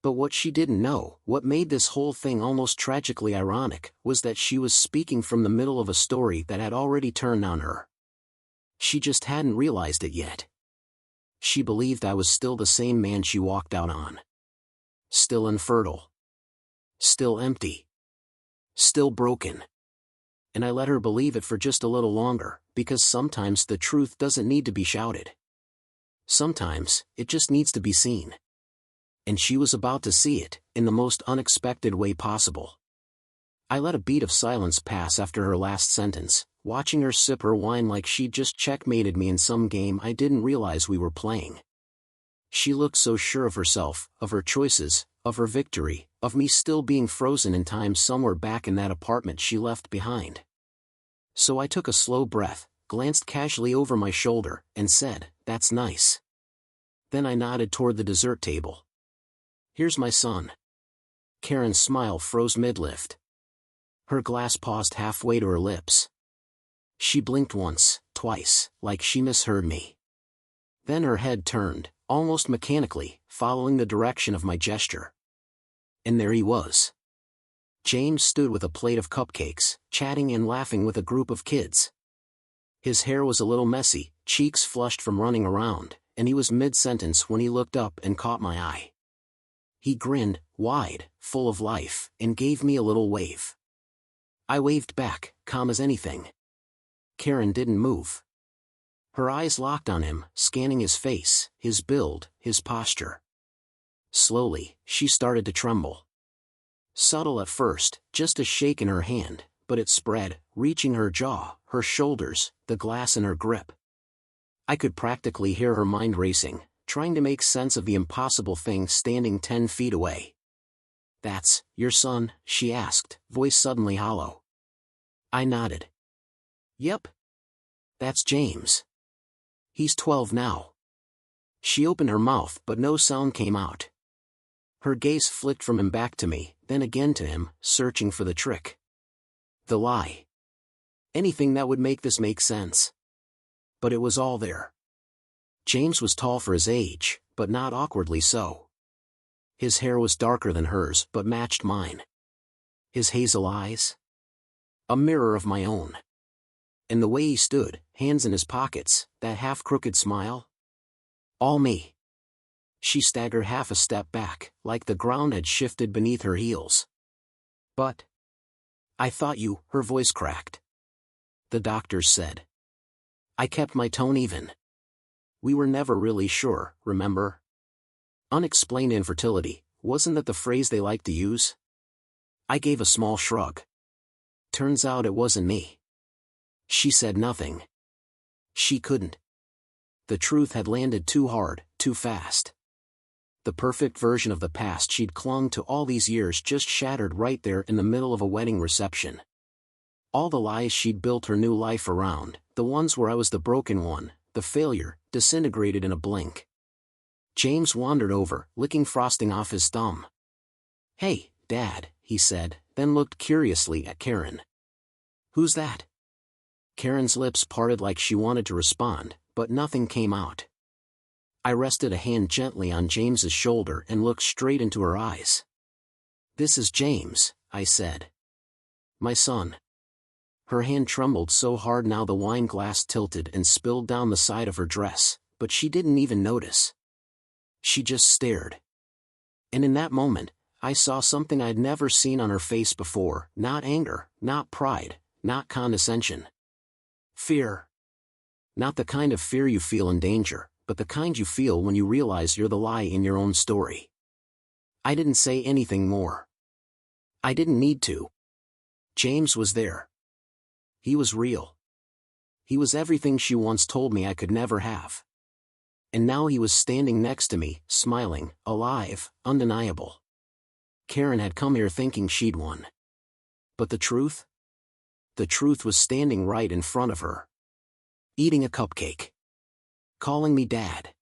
But what she didn't know, what made this whole thing almost tragically ironic, was that she was speaking from the middle of a story that had already turned on her. She just hadn't realized it yet. She believed I was still the same man she walked out on. Still infertile. Still empty. Still broken. And I let her believe it for just a little longer, because sometimes the truth doesn't need to be shouted. Sometimes, it just needs to be seen. And she was about to see it, in the most unexpected way possible. I let a beat of silence pass after her last sentence, watching her sip her wine like she'd just checkmated me in some game I didn't realize we were playing. She looked so sure of herself, of her choices, of her victory, of me still being frozen in time somewhere back in that apartment she left behind. So I took a slow breath, glanced casually over my shoulder, and said, that's nice. Then I nodded toward the dessert table. Here's my son. Karen's smile froze mid-lift. Her glass paused halfway to her lips. She blinked once, twice, like she misheard me. Then her head turned, almost mechanically, following the direction of my gesture. And there he was. James stood with a plate of cupcakes, chatting and laughing with a group of kids. His hair was a little messy, cheeks flushed from running around, and he was mid-sentence when he looked up and caught my eye. He grinned, wide, full of life, and gave me a little wave. I waved back, calm as anything. Karen didn't move. Her eyes locked on him, scanning his face, his build, his posture. Slowly, she started to tremble. Subtle at first, just a shake in her hand, but it spread, reaching her jaw, her shoulders, the glass in her grip. I could practically hear her mind racing, trying to make sense of the impossible thing standing 10 feet away. That's your son? She asked, voice suddenly hollow. I nodded. Yep. That's James. He's 12 now. She opened her mouth but no sound came out. Her gaze flicked from him back to me, then again to him, searching for the trick. The lie. Anything that would make this make sense. But it was all there. James was tall for his age, but not awkwardly so. His hair was darker than hers but matched mine. His hazel eyes? A mirror of my own. And the way he stood, hands in his pockets, that half-crooked smile? All me. She staggered half a step back, like the ground had shifted beneath her heels. But I thought you, her voice cracked. The doctors said. I kept my tone even. We were never really sure, remember? Unexplained infertility, wasn't that the phrase they liked to use? I gave a small shrug. Turns out it wasn't me. She said nothing. She couldn't. The truth had landed too hard, too fast. The perfect version of the past she'd clung to all these years just shattered right there in the middle of a wedding reception. All the lies she'd built her new life around, the ones where I was the broken one, the failure, disintegrated in a blink. James wandered over, licking frosting off his thumb. "Hey, Dad," he said, then looked curiously at Karen. "Who's that?" Karen's lips parted like she wanted to respond, but nothing came out. I rested a hand gently on James's shoulder and looked straight into her eyes. "This is James," I said. "My son." Her hand trembled so hard now the wine glass tilted and spilled down the side of her dress, but she didn't even notice. She just stared. And in that moment, I saw something I'd never seen on her face before, not anger, not pride, not condescension. Fear. Not the kind of fear you feel in danger, but the kind you feel when you realize you're the lie in your own story. I didn't say anything more. I didn't need to. James was there. He was real. He was everything she once told me I could never have. And now he was standing next to me, smiling, alive, undeniable. Karen had come here thinking she'd won. But the truth? The truth was standing right in front of her. Eating a cupcake. Calling me Dad.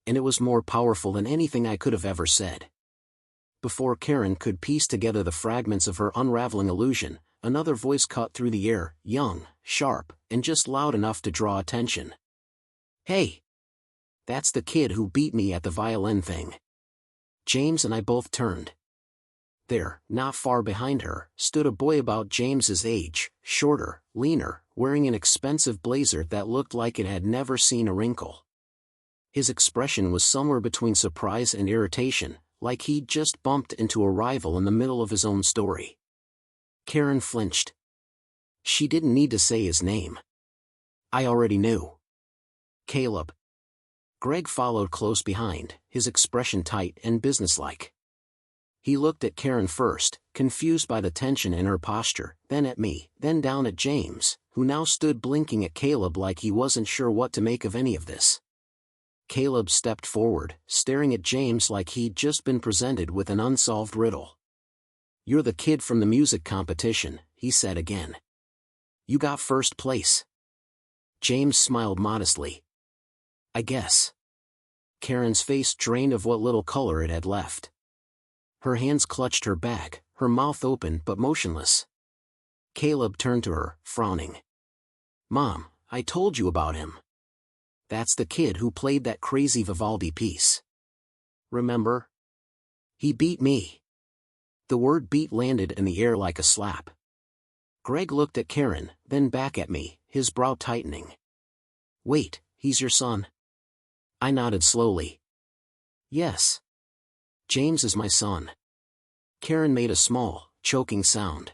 And it was more powerful than anything I could have ever said. Before Karen could piece together the fragments of her unraveling illusion, another voice cut through the air, young, sharp, and just loud enough to draw attention. "Hey! That's the kid who beat me at the violin thing." James and I both turned. There, not far behind her, stood a boy about James's age, shorter, leaner, wearing an expensive blazer that looked like it had never seen a wrinkle. His expression was somewhere between surprise and irritation, like he'd just bumped into a rival in the middle of his own story. Karen flinched. She didn't need to say his name. I already knew. Caleb. Greg followed close behind, his expression tight and businesslike. He looked at Karen first, confused by the tension in her posture, then at me, then down at James, who now stood blinking at Caleb like he wasn't sure what to make of any of this. Caleb stepped forward, staring at James like he'd just been presented with an unsolved riddle. "You're the kid from the music competition," he said again. "You got first place." James smiled modestly. "I guess." Karen's face drained of what little color it had left. Her hands clutched her bag, her mouth open but motionless. Caleb turned to her, frowning. "Mom, I told you about him. That's the kid who played that crazy Vivaldi piece. Remember? He beat me." The word beat landed in the air like a slap. Greg looked at Karen, then back at me, his brow tightening. "Wait, he's your son?" I nodded slowly. "Yes. James is my son." Karen made a small, choking sound.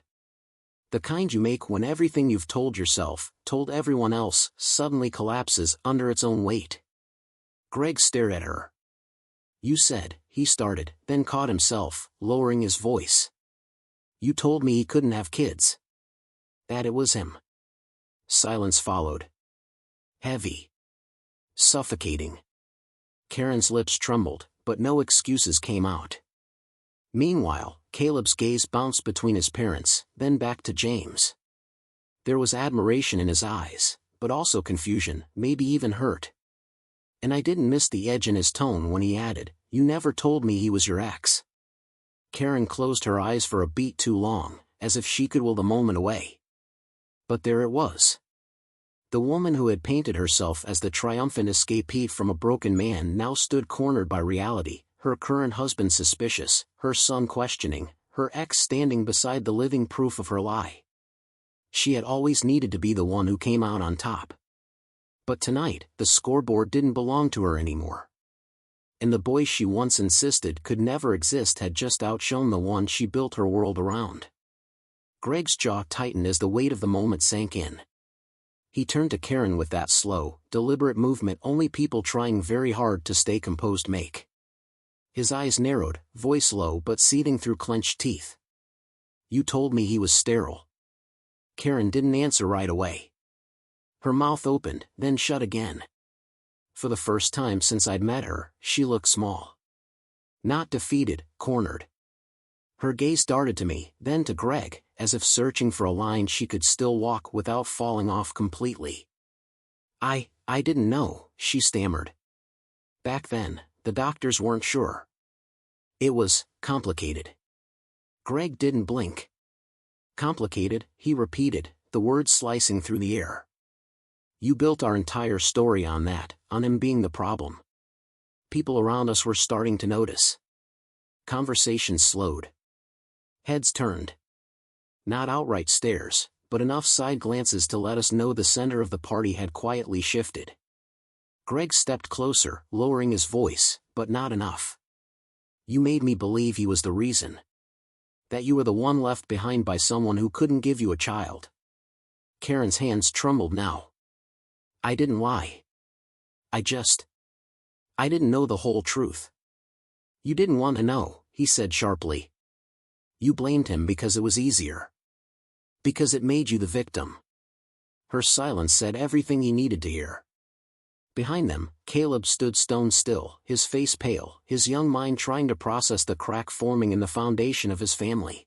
The kind you make when everything you've told yourself, told everyone else, suddenly collapses under its own weight. Greg stared at her. "You said," he started, then caught himself, lowering his voice. "You told me he couldn't have kids. That it was him." Silence followed. Heavy. Suffocating. Karen's lips trembled, but no excuses came out. Meanwhile, Caleb's gaze bounced between his parents, then back to James. There was admiration in his eyes, but also confusion, maybe even hurt. And I didn't miss the edge in his tone when he added, "You never told me he was your ex." Karen closed her eyes for a beat too long, as if she could will the moment away. But there it was. The woman who had painted herself as the triumphant escapee from a broken man now stood cornered by reality, her current husband suspicious, her son questioning, her ex standing beside the living proof of her lie. She had always needed to be the one who came out on top. But tonight, the scoreboard didn't belong to her anymore. And the boy she once insisted could never exist had just outshone the one she built her world around. Greg's jaw tightened as the weight of the moment sank in. He turned to Karen with that slow, deliberate movement only people trying very hard to stay composed make. His eyes narrowed, voice low but seething through clenched teeth. "You told me he was sterile." Karen didn't answer right away. Her mouth opened, then shut again. For the first time since I'd met her, she looked small. Not defeated, cornered. Her gaze darted to me, then to Greg, as if searching for a line she could still walk without falling off completely. I didn't know," she stammered. Back then, the doctors weren't sure. It was complicated. Greg didn't blink. Complicated, he repeated, the words slicing through the air. You built our entire story on that, on him being the problem. People around us were starting to notice. Conversations slowed. Heads turned. Not outright stares, but enough side glances to let us know the center of the party had quietly shifted. Greg stepped closer, lowering his voice, but not enough. You made me believe he was the reason. That you were the one left behind by someone who couldn't give you a child. Karen's hands trembled now. I didn't lie. I didn't know the whole truth. You didn't want to know, he said sharply. You blamed him because it was easier. Because it made you the victim. Her silence said everything he needed to hear. Behind them, Caleb stood stone still, his face pale, his young mind trying to process the crack forming in the foundation of his family.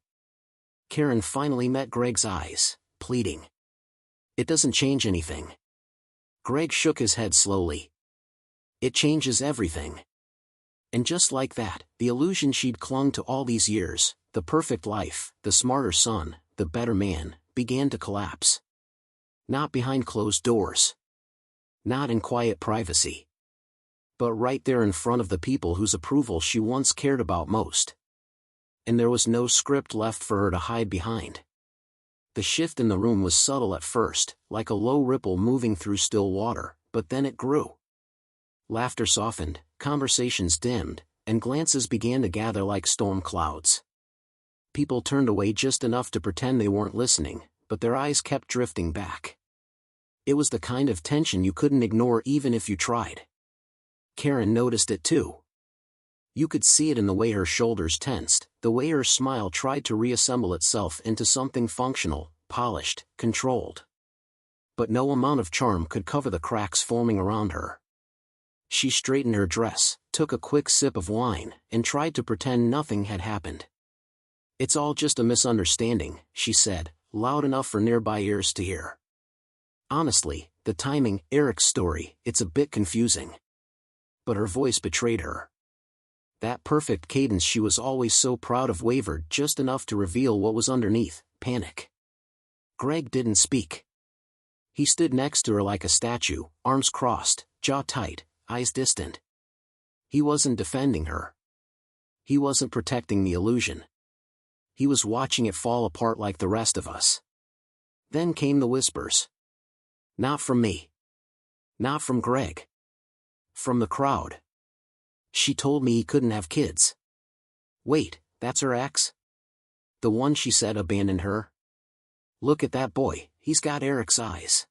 Karen finally met Greg's eyes, pleading. It doesn't change anything. Greg shook his head slowly. It changes everything. And just like that, the illusion she'd clung to all these years, the perfect life, the smarter son, the better man, began to collapse. Not behind closed doors. Not in quiet privacy. But right there in front of the people whose approval she once cared about most. And there was no script left for her to hide behind. The shift in the room was subtle at first, like a low ripple moving through still water, but then it grew. Laughter softened, conversations dimmed, and glances began to gather like storm clouds. People turned away just enough to pretend they weren't listening, but their eyes kept drifting back. It was the kind of tension you couldn't ignore even if you tried. Karen noticed it too. You could see it in the way her shoulders tensed, the way her smile tried to reassemble itself into something functional, polished, controlled. But no amount of charm could cover the cracks forming around her. She straightened her dress, took a quick sip of wine, and tried to pretend nothing had happened. It's all just a misunderstanding, she said, loud enough for nearby ears to hear. Honestly, the timing, Eric's story, it's a bit confusing. But her voice betrayed her. That perfect cadence she was always so proud of wavered just enough to reveal what was underneath, panic. Greg didn't speak. He stood next to her like a statue, arms crossed, jaw tight, eyes distant. He wasn't defending her. He wasn't protecting the illusion. He was watching it fall apart like the rest of us. Then came the whispers. Not from me. Not from Greg. From the crowd. She told me he couldn't have kids. Wait, that's her ex? The one she said abandoned her? Look at that boy, he's got Eric's eyes.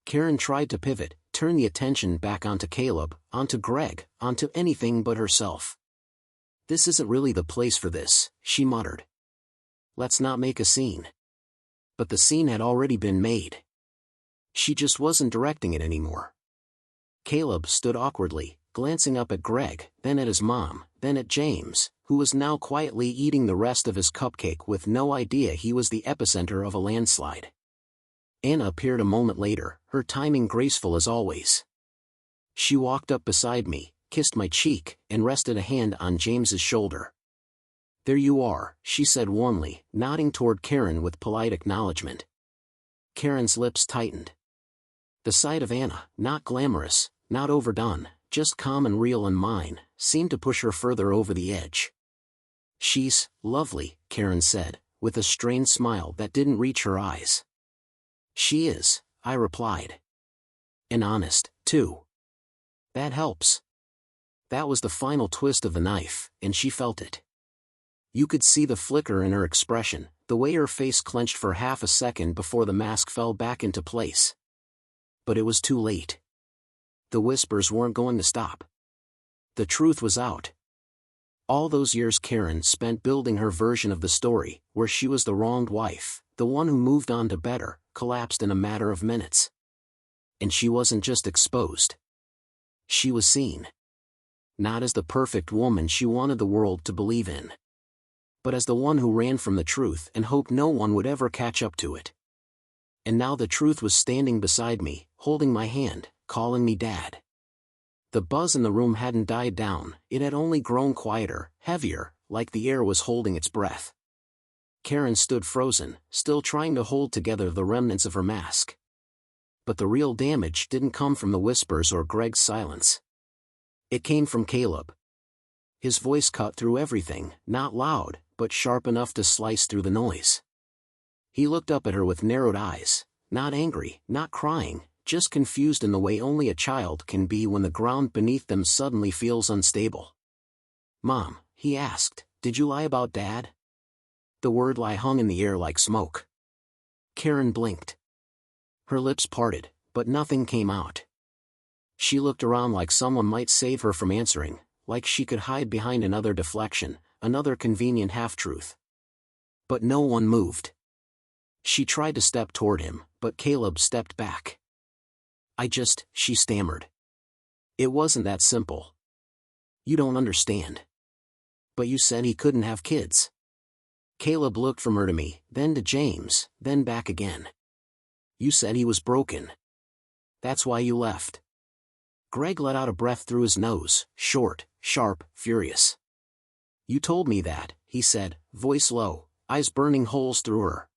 Karen tried to pivot, turn the attention back onto Caleb, onto Greg, onto anything but herself. This isn't really the place for this, she muttered. Let's not make a scene. But the scene had already been made. She just wasn't directing it anymore. Caleb stood awkwardly, glancing up at Greg, then at his mom, then at James, who was now quietly eating the rest of his cupcake with no idea he was the epicenter of a landslide. Anna appeared a moment later, her timing graceful as always. She walked up beside me, kissed my cheek, and rested a hand on James's shoulder. There you are, she said warmly, nodding toward Karen with polite acknowledgement. Karen's lips tightened. The sight of Anna, not glamorous, not overdone, just calm and real in mine, seemed to push her further over the edge. She's lovely, Karen said, with a strained smile that didn't reach her eyes. She is, I replied. And honest, too. That helps. That was the final twist of the knife, and she felt it. You could see the flicker in her expression, the way her face clenched for half a second before the mask fell back into place. But it was too late. The whispers weren't going to stop. The truth was out. All those years Karen spent building her version of the story, where she was the wronged wife, the one who moved on to better, collapsed in a matter of minutes. And she wasn't just exposed. She was seen. Not as the perfect woman she wanted the world to believe in. But as the one who ran from the truth and hoped no one would ever catch up to it. And now the truth was standing beside me, holding my hand, calling me Dad. The buzz in the room hadn't died down, it had only grown quieter, heavier, like the air was holding its breath. Karen stood frozen, still trying to hold together the remnants of her mask. But the real damage didn't come from the whispers or Greg's silence. It came from Caleb. His voice cut through everything, not loud, but sharp enough to slice through the noise. He looked up at her with narrowed eyes, not angry, not crying, just confused in the way only a child can be when the ground beneath them suddenly feels unstable. "Mom," he asked, "did you lie about Dad?" The word lie hung in the air like smoke. Karen blinked. Her lips parted, but nothing came out. She looked around like someone might save her from answering, like she could hide behind another deflection, another convenient half-truth. But no one moved. She tried to step toward him, but Caleb stepped back. She stammered. "It wasn't that simple. You don't understand. But you said he couldn't have kids." Caleb looked from her to me, then to James, then back again. "You said he was broken. That's why you left." Greg let out a breath through his nose, short, sharp, furious. "You told me that," he said, voice low, eyes burning holes through her.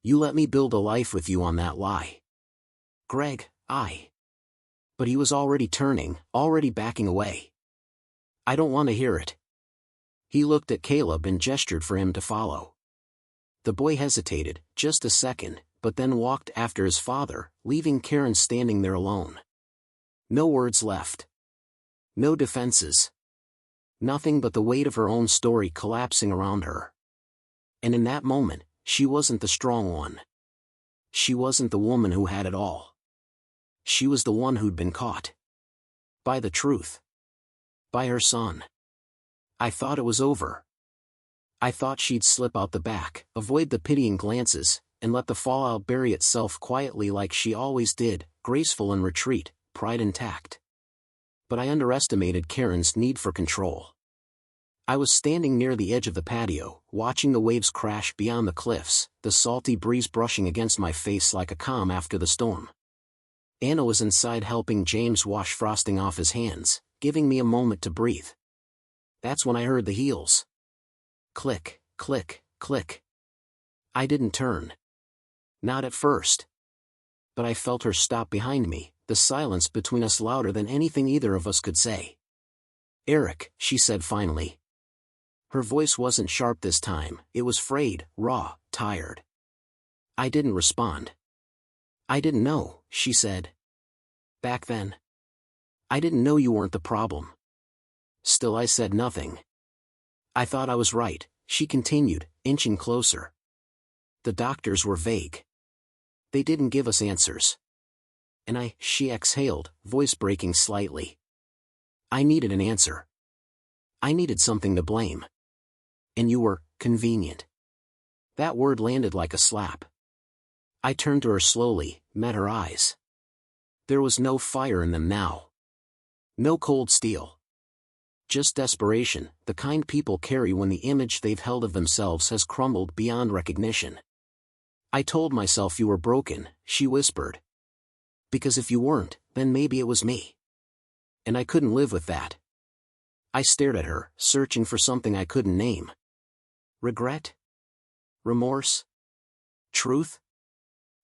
"You let me build a life with you on that lie." "Greg, But he was already turning, already backing away. "I don't want to hear it." He looked at Caleb and gestured for him to follow. The boy hesitated, just a second, but then walked after his father, leaving Karen standing there alone. No words left. No defenses. Nothing but the weight of her own story collapsing around her. And in that moment, she wasn't the strong one. She wasn't the woman who had it all. She was the one who'd been caught. By the truth. By her son. I thought it was over. I thought she'd slip out the back, avoid the pitying glances, and let the fallout bury itself quietly like she always did, graceful in retreat, pride intact. But I underestimated Karen's need for control. I was standing near the edge of the patio, watching the waves crash beyond the cliffs, the salty breeze brushing against my face like a calm after the storm. Anna was inside helping James wash frosting off his hands, giving me a moment to breathe. That's when I heard the heels. Click, click, click. I didn't turn. Not at first. But I felt her stop behind me, the silence between us louder than anything either of us could say. "Eric," she said finally. Her voice wasn't sharp this time, it was frayed, raw, tired. I didn't respond. "I didn't know," she said. "Back then. I didn't know you weren't the problem." Still I said nothing. "I thought I was right," she continued, inching closer. "The doctors were vague. They didn't give us answers. And she exhaled, voice breaking slightly. I needed an answer. I needed something to blame. And you were convenient." That word landed like a slap. I turned to her slowly, met her eyes. There was no fire in them now. No cold steel. Just desperation, the kind people carry when the image they've held of themselves has crumbled beyond recognition. "I told myself you were broken," she whispered. "Because if you weren't, then maybe it was me. And I couldn't live with that." I stared at her, searching for something I couldn't name. Regret? Remorse? Truth?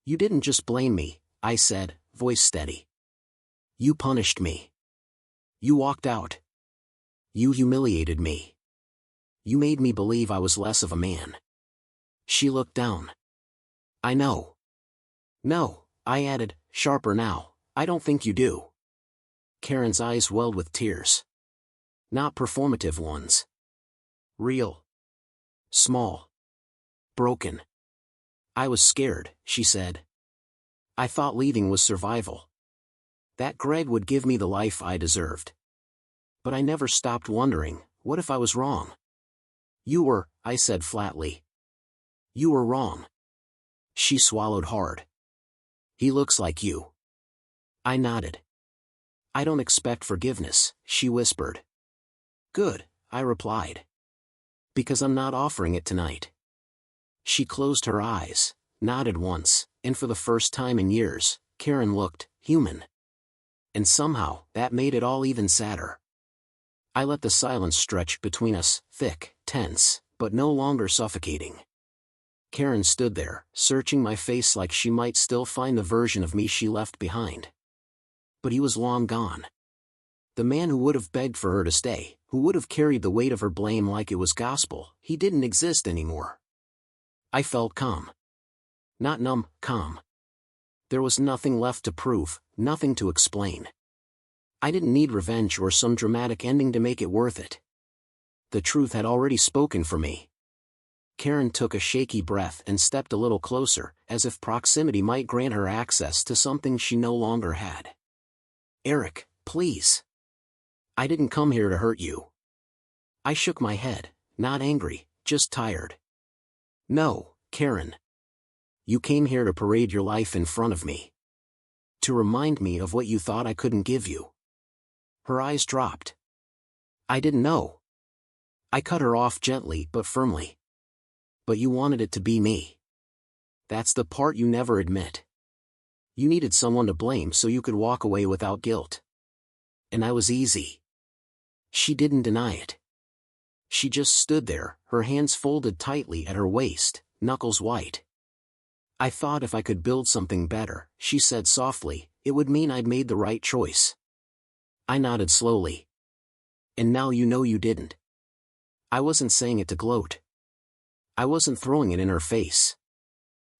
"You didn't just blame me," I said, voice steady. "You punished me. You walked out. You humiliated me. You made me believe I was less of a man." She looked down. "I know." "No," I added, sharper now, "I don't think you do." Karen's eyes welled with tears. Not performative ones. Real. Small. Broken. "I was scared," she said. "I thought leaving was survival. That Greg would give me the life I deserved. But I never stopped wondering, what if I was wrong?" "You were," I said flatly. "You were wrong." She swallowed hard. "He looks like you." I nodded. "I don't expect forgiveness," she whispered. "Good," I replied. "Because I'm not offering it tonight." She closed her eyes, nodded once, and for the first time in years, Karen looked human. And somehow, that made it all even sadder. I let the silence stretch between us, thick, tense, but no longer suffocating. Karen stood there, searching my face like she might still find the version of me she left behind. But he was long gone. The man who would have begged for her to stay, who would have carried the weight of her blame like it was gospel, he didn't exist anymore. I felt calm. Not numb, calm. There was nothing left to prove, nothing to explain. I didn't need revenge or some dramatic ending to make it worth it. The truth had already spoken for me. Karen took a shaky breath and stepped a little closer, as if proximity might grant her access to something she no longer had. Eric, please. I didn't come here to hurt you. I shook my head, not angry, just tired. No, Karen. You came here to parade your life in front of me. To remind me of what you thought I couldn't give you. Her eyes dropped. I didn't know. I cut her off gently but firmly. But you wanted it to be me. That's the part you never admit. You needed someone to blame so you could walk away without guilt. And I was easy. She didn't deny it. She just stood there, her hands folded tightly at her waist, knuckles white. I thought if I could build something better, she said softly, it would mean I'd made the right choice. I nodded slowly. And now you know you didn't. I wasn't saying it to gloat. I wasn't throwing it in her face.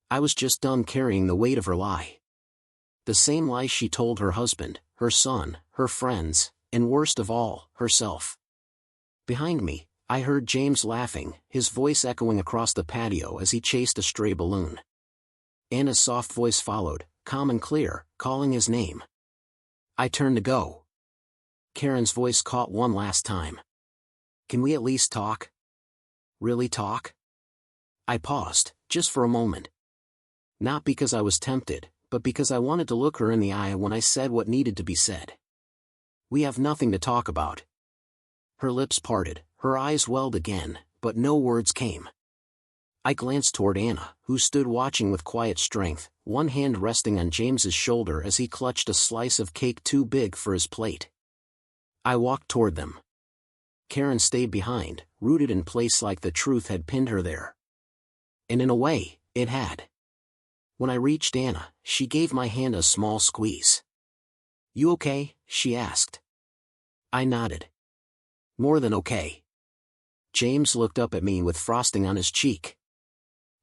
I was just done carrying the weight of her lie. The same lie she told her husband, her son, her friends, and worst of all, herself. Behind me, I heard James laughing, his voice echoing across the patio as he chased a stray balloon. Anna's soft voice followed, calm and clear, calling his name. I turned to go. Karen's voice caught one last time. Can we at least talk? Really talk? I paused, just for a moment. Not because I was tempted, but because I wanted to look her in the eye when I said what needed to be said. We have nothing to talk about. Her lips parted, her eyes welled again, but no words came. I glanced toward Anna, who stood watching with quiet strength, one hand resting on James's shoulder as he clutched a slice of cake too big for his plate. I walked toward them. Karen stayed behind, rooted in place like the truth had pinned her there. And in a way, it had. When I reached Anna, she gave my hand a small squeeze. You okay? She asked. I nodded. More than okay. James looked up at me with frosting on his cheek.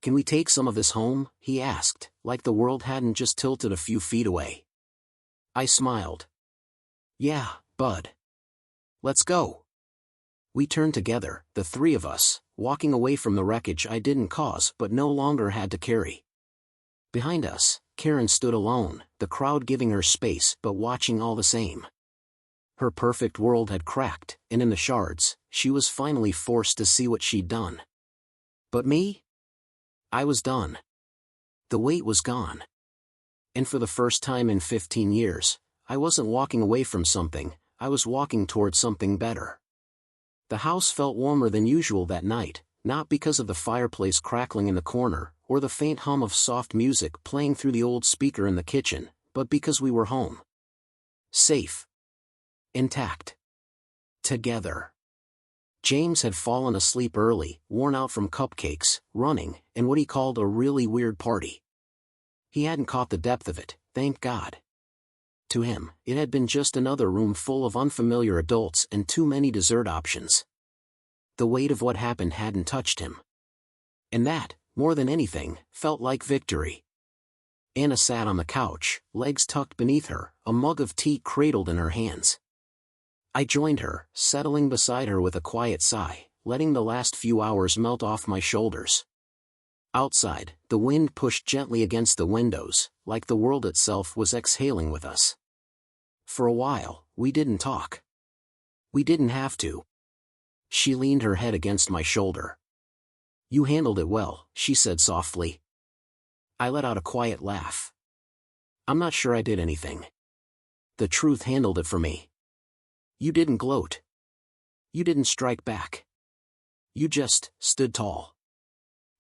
Can we take some of this home? He asked, like the world hadn't just tilted a few feet away. I smiled. Yeah, bud. Let's go. We turned together, the three of us, walking away from the wreckage I didn't cause but no longer had to carry. Behind us, Karen stood alone, the crowd giving her space but watching all the same. Her perfect world had cracked, and in the shards, she was finally forced to see what she'd done. But me? I was done. The weight was gone. And for the first time in 15 years, I wasn't walking away from something, I was walking toward something better. The house felt warmer than usual that night, not because of the fireplace crackling in the corner, or the faint hum of soft music playing through the old speaker in the kitchen, but because we were home. Safe. Intact. Together. James had fallen asleep early, worn out from cupcakes, running, and what he called a really weird party. He hadn't caught the depth of it, thank God. To him, it had been just another room full of unfamiliar adults and too many dessert options. The weight of what happened hadn't touched him. And that, more than anything, felt like victory. Anna sat on the couch, legs tucked beneath her, a mug of tea cradled in her hands. I joined her, settling beside her with a quiet sigh, letting the last few hours melt off my shoulders. Outside, the wind pushed gently against the windows, like the world itself was exhaling with us. For a while, we didn't talk. We didn't have to. She leaned her head against my shoulder. You handled it well, she said softly. I let out a quiet laugh. I'm not sure I did anything. The truth handled it for me. You didn't gloat. You didn't strike back. You just stood tall.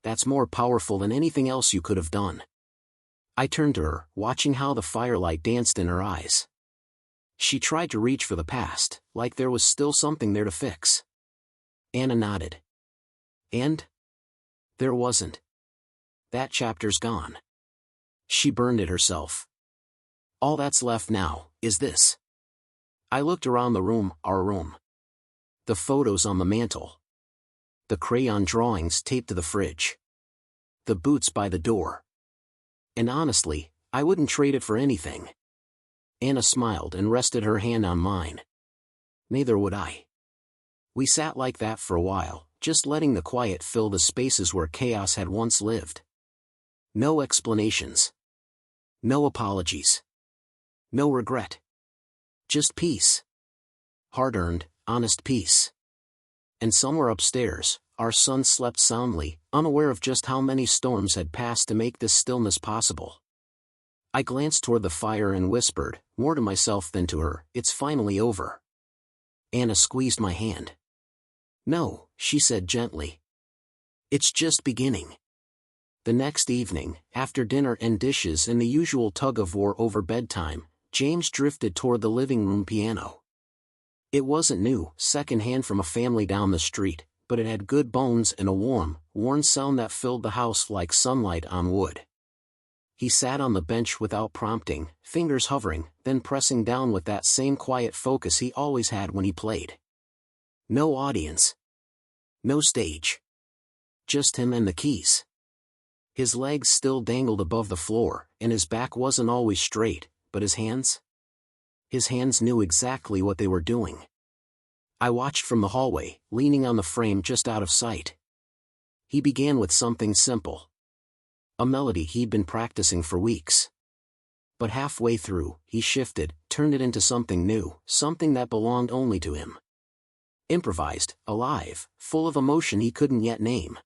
That's more powerful than anything else you could have done. I turned to her, watching how the firelight danced in her eyes. She tried to reach for the past, like there was still something there to fix. Anna nodded. And? There wasn't. That chapter's gone. She burned it herself. All that's left now, is this. I looked around the room, our room. The photos on the mantel. The crayon drawings taped to the fridge. The boots by the door. And honestly, I wouldn't trade it for anything. Anna smiled and rested her hand on mine. Neither would I. We sat like that for a while, just letting the quiet fill the spaces where chaos had once lived. No explanations. No apologies. No regret. Just peace. Hard-earned, honest peace. And somewhere upstairs, our son slept soundly, unaware of just how many storms had passed to make this stillness possible. I glanced toward the fire and whispered, more to myself than to her, "It's finally over." Anna squeezed my hand. "No," she said gently. "It's just beginning." The next evening, after dinner and dishes and the usual tug-of-war over bedtime, James drifted toward the living room piano. It wasn't new, second-hand from a family down the street, but it had good bones and a warm, worn sound that filled the house like sunlight on wood. He sat on the bench without prompting, fingers hovering, then pressing down with that same quiet focus he always had when he played. No audience. No stage. Just him and the keys. His legs still dangled above the floor, and his back wasn't always straight, but his hands? His hands knew exactly what they were doing. I watched from the hallway, leaning on the frame just out of sight. He began with something simple. A melody he'd been practicing for weeks. But halfway through, he shifted, turned it into something new, something that belonged only to him. Improvised, alive, full of emotion he couldn't yet name.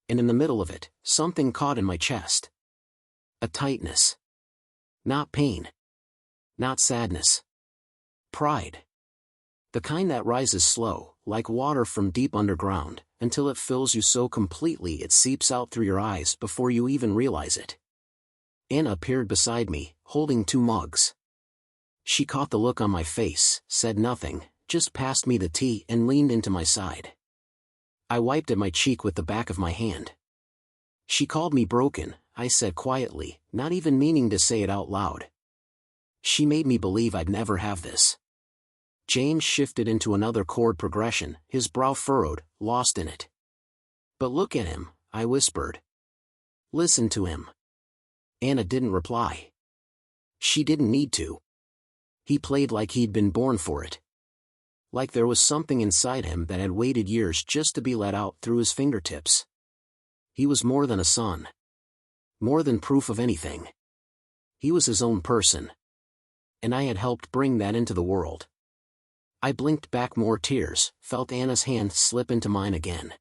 And in the middle of it, something caught in my chest. A tightness. Not pain. Not sadness. Pride. The kind that rises slow, like water from deep underground, until it fills you so completely it seeps out through your eyes before you even realize it. Anna appeared beside me, holding 2 mugs. She caught the look on my face, said nothing, just passed me the tea and leaned into my side. I wiped at my cheek with the back of my hand. She called me broken, I said quietly, not even meaning to say it out loud. She made me believe I'd never have this. James shifted into another chord progression, his brow furrowed, lost in it. "But look at him," I whispered. "Listen to him." Anna didn't reply. She didn't need to. He played like he'd been born for it. Like there was something inside him that had waited years just to be let out through his fingertips. He was more than a son. More than proof of anything. He was his own person. And I had helped bring that into the world. I blinked back more tears, felt Anna's hand slip into mine again.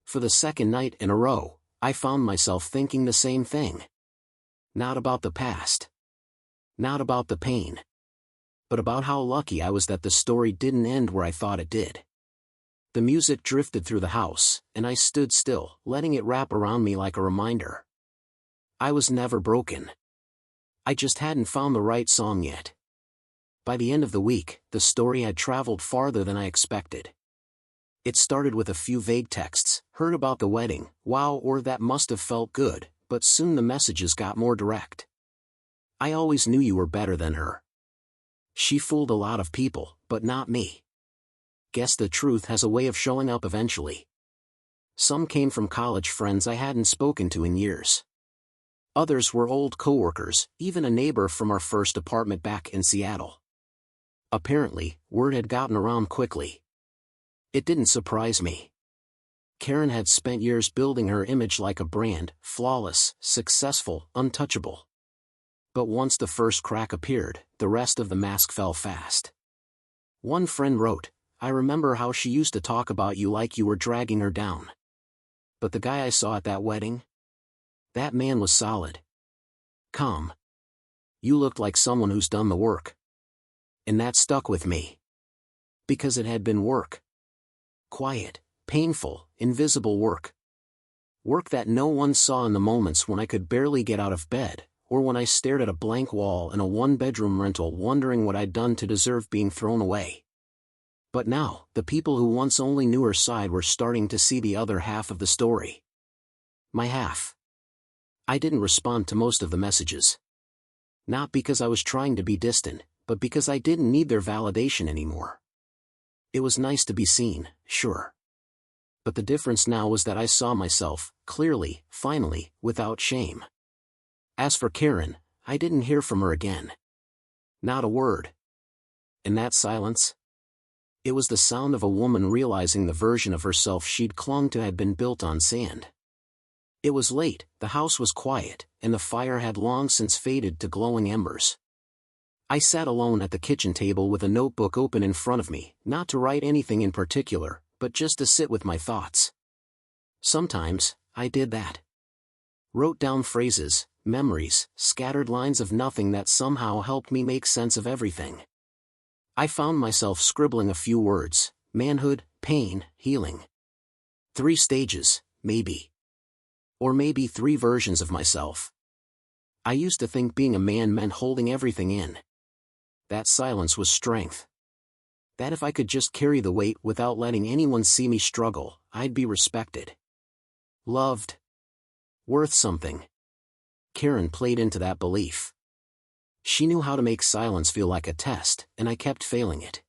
For the second night in a row, I found myself thinking the same thing. Not about the past. Not about the pain. But about how lucky I was that the story didn't end where I thought it did. The music drifted through the house, and I stood still, letting it wrap around me like a reminder. I was never broken. I just hadn't found the right song yet. By the end of the week, the story had traveled farther than I expected. It started with a few vague texts, "Heard about the wedding, wow," or "that must have felt good," but soon the messages got more direct. "I always knew you were better than her. She fooled a lot of people, but not me. Guess the truth has a way of showing up eventually." Some came from college friends I hadn't spoken to in years. Others were old coworkers, even a neighbor from our first apartment back in Seattle. Apparently, word had gotten around quickly. It didn't surprise me. Karen had spent years building her image like a brand, flawless, successful, untouchable. But once the first crack appeared, the rest of the mask fell fast. One friend wrote, "I remember how she used to talk about you like you were dragging her down. But the guy I saw at that wedding? That man was solid. Calm. You looked like someone who's done the work." And that stuck with me. Because it had been work. Quiet, painful, invisible work. Work that no one saw in the moments when I could barely get out of bed, or when I stared at a blank wall in a one-bedroom rental wondering what I'd done to deserve being thrown away. But now, the people who once only knew her side were starting to see the other half of the story. My half. I didn't respond to most of the messages. Not because I was trying to be distant, but because I didn't need their validation anymore. It was nice to be seen, sure. But the difference now was that I saw myself, clearly, finally, without shame. As for Karen, I didn't hear from her again. Not a word. In that silence, it was the sound of a woman realizing the version of herself she'd clung to had been built on sand. It was late, the house was quiet, and the fire had long since faded to glowing embers. I sat alone at the kitchen table with a notebook open in front of me, not to write anything in particular, but just to sit with my thoughts. Sometimes, I did that. Wrote down phrases, memories, scattered lines of nothing that somehow helped me make sense of everything. I found myself scribbling a few words: manhood, pain, healing. 3 stages, maybe. Or maybe 3 versions of myself. I used to think being a man meant holding everything in. That silence was strength. That if I could just carry the weight without letting anyone see me struggle, I'd be respected. Loved. Worth something. Karen played into that belief. She knew how to make silence feel like a test, and I kept failing it.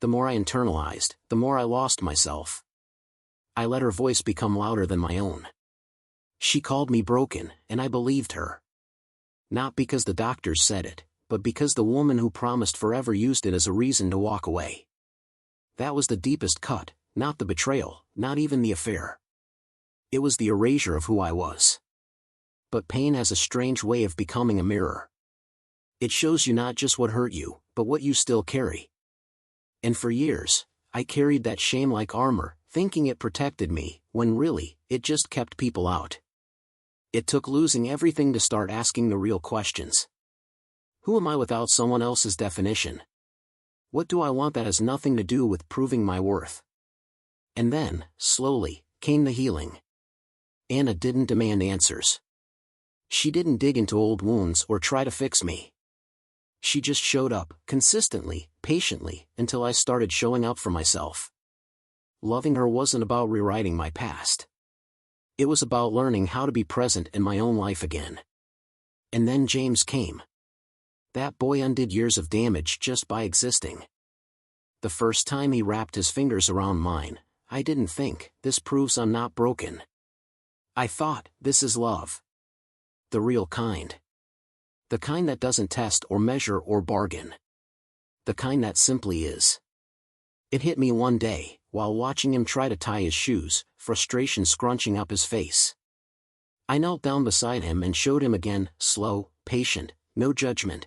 The more I internalized, the more I lost myself. I let her voice become louder than my own. She called me broken, and I believed her. Not because the doctors said it, but because the woman who promised forever used it as a reason to walk away. That was the deepest cut, not the betrayal, not even the affair. It was the erasure of who I was. But pain has a strange way of becoming a mirror. It shows you not just what hurt you, but what you still carry. And for years, I carried that shame like armor, thinking it protected me, when really, it just kept people out. It took losing everything to start asking the real questions. Who am I without someone else's definition? What do I want that has nothing to do with proving my worth? And then, slowly, came the healing. Anna didn't demand answers. She didn't dig into old wounds or try to fix me. She just showed up, consistently, patiently, until I started showing up for myself. Loving her wasn't about rewriting my past. It was about learning how to be present in my own life again. And then James came. That boy undid years of damage just by existing. The first time he wrapped his fingers around mine, I didn't think, this proves I'm not broken. I thought, this is love. The real kind. The kind that doesn't test or measure or bargain. The kind that simply is. It hit me one day, while watching him try to tie his shoes, frustration scrunching up his face. I knelt down beside him and showed him again, slow, patient, no judgment.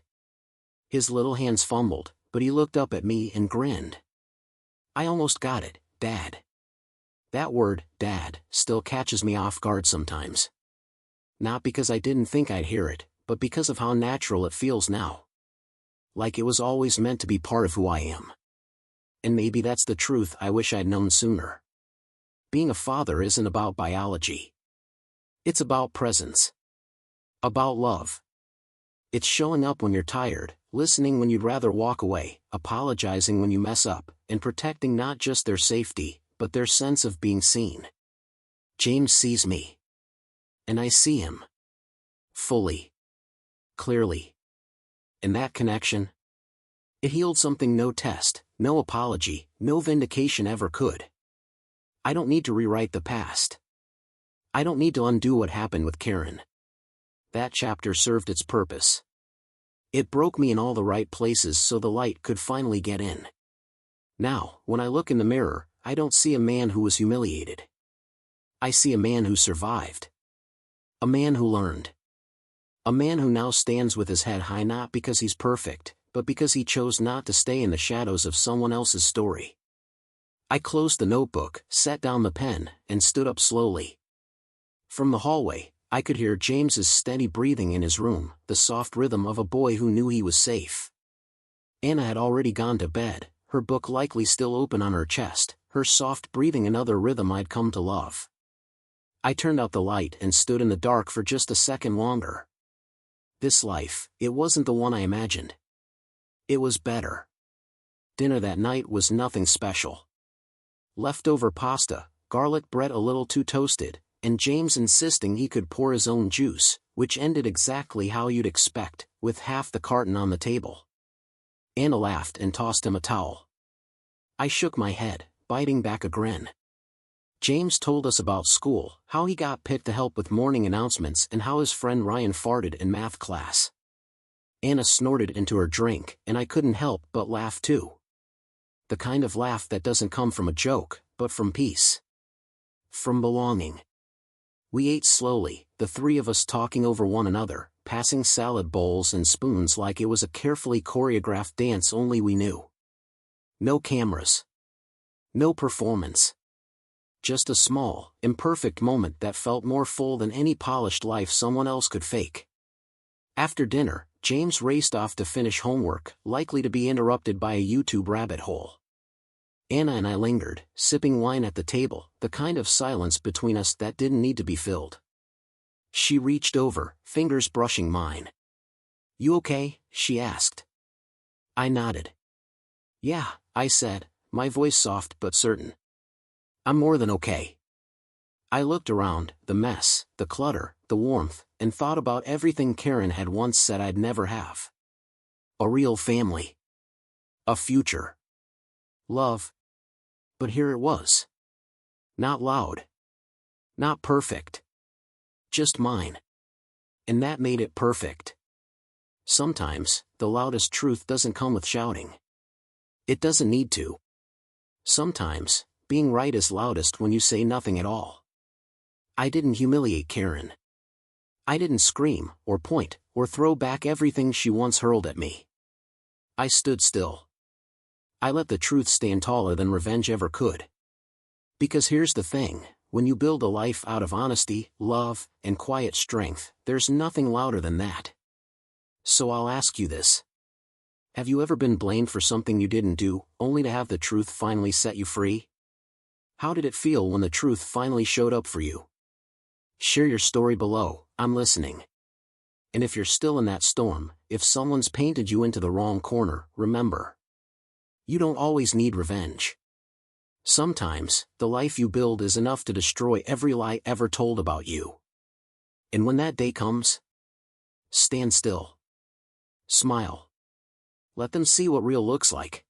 His little hands fumbled, but he looked up at me and grinned. I almost got it, Dad. That word, Dad, still catches me off guard sometimes. Not because I didn't think I'd hear it, but because of how natural it feels now. Like it was always meant to be part of who I am. And maybe that's the truth I wish I'd known sooner. Being a father isn't about biology. It's about presence. About love. It's showing up when you're tired, listening when you'd rather walk away, apologizing when you mess up, and protecting not just their safety, but their sense of being seen. James sees me. And I see him. Fully. Clearly. And that connection? It healed something no test, no apology, no vindication ever could. I don't need to rewrite the past. I don't need to undo what happened with Karen. That chapter served its purpose. It broke me in all the right places so the light could finally get in. Now, when I look in the mirror, I don't see a man who was humiliated. I see a man who survived. A man who learned. A man who now stands with his head high not because he's perfect, but because he chose not to stay in the shadows of someone else's story. I closed the notebook, set down the pen, and stood up slowly. From the hallway, I could hear James's steady breathing in his room, the soft rhythm of a boy who knew he was safe. Anna had already gone to bed, her book likely still open on her chest, her soft breathing another rhythm I'd come to love. I turned out the light and stood in the dark for just a second longer. This life, it wasn't the one I imagined. It was better. Dinner that night was nothing special. Leftover pasta, garlic bread a little too toasted, and James insisting he could pour his own juice, which ended exactly how you'd expect, with half the carton on the table. Anna laughed and tossed him a towel. I shook my head, biting back a grin. James told us about school, how he got picked to help with morning announcements and how his friend Ryan farted in math class. Anna snorted into her drink, and I couldn't help but laugh too. The kind of laugh that doesn't come from a joke, but from peace. From belonging. We ate slowly, the three of us talking over one another, passing salad bowls and spoons like it was a carefully choreographed dance only we knew. No cameras. No performance. Just a small, imperfect moment that felt more full than any polished life someone else could fake. After dinner, James raced off to finish homework, likely to be interrupted by a YouTube rabbit hole. Anna and I lingered, sipping wine at the table, the kind of silence between us that didn't need to be filled. She reached over, fingers brushing mine. "You okay?" she asked. I nodded. "Yeah," I said, my voice soft but certain. "I'm more than okay." I looked around, the mess, the clutter, the warmth, and thought about everything Karen had once said I'd never have. A real family. A future. Love. But here it was. Not loud. Not perfect. Just mine. And that made it perfect. Sometimes, the loudest truth doesn't come with shouting. It doesn't need to. Sometimes, being right is loudest when you say nothing at all. I didn't humiliate Karen. I didn't scream, or point, or throw back everything she once hurled at me. I stood still. I let the truth stand taller than revenge ever could. Because here's the thing, when you build a life out of honesty, love, and quiet strength, there's nothing louder than that. So I'll ask you this. Have you ever been blamed for something you didn't do, only to have the truth finally set you free? How did it feel when the truth finally showed up for you? Share your story below, I'm listening. And if you're still in that storm, if someone's painted you into the wrong corner, remember. You don't always need revenge. Sometimes, the life you build is enough to destroy every lie ever told about you. And when that day comes, stand still. Smile. Let them see what real looks like.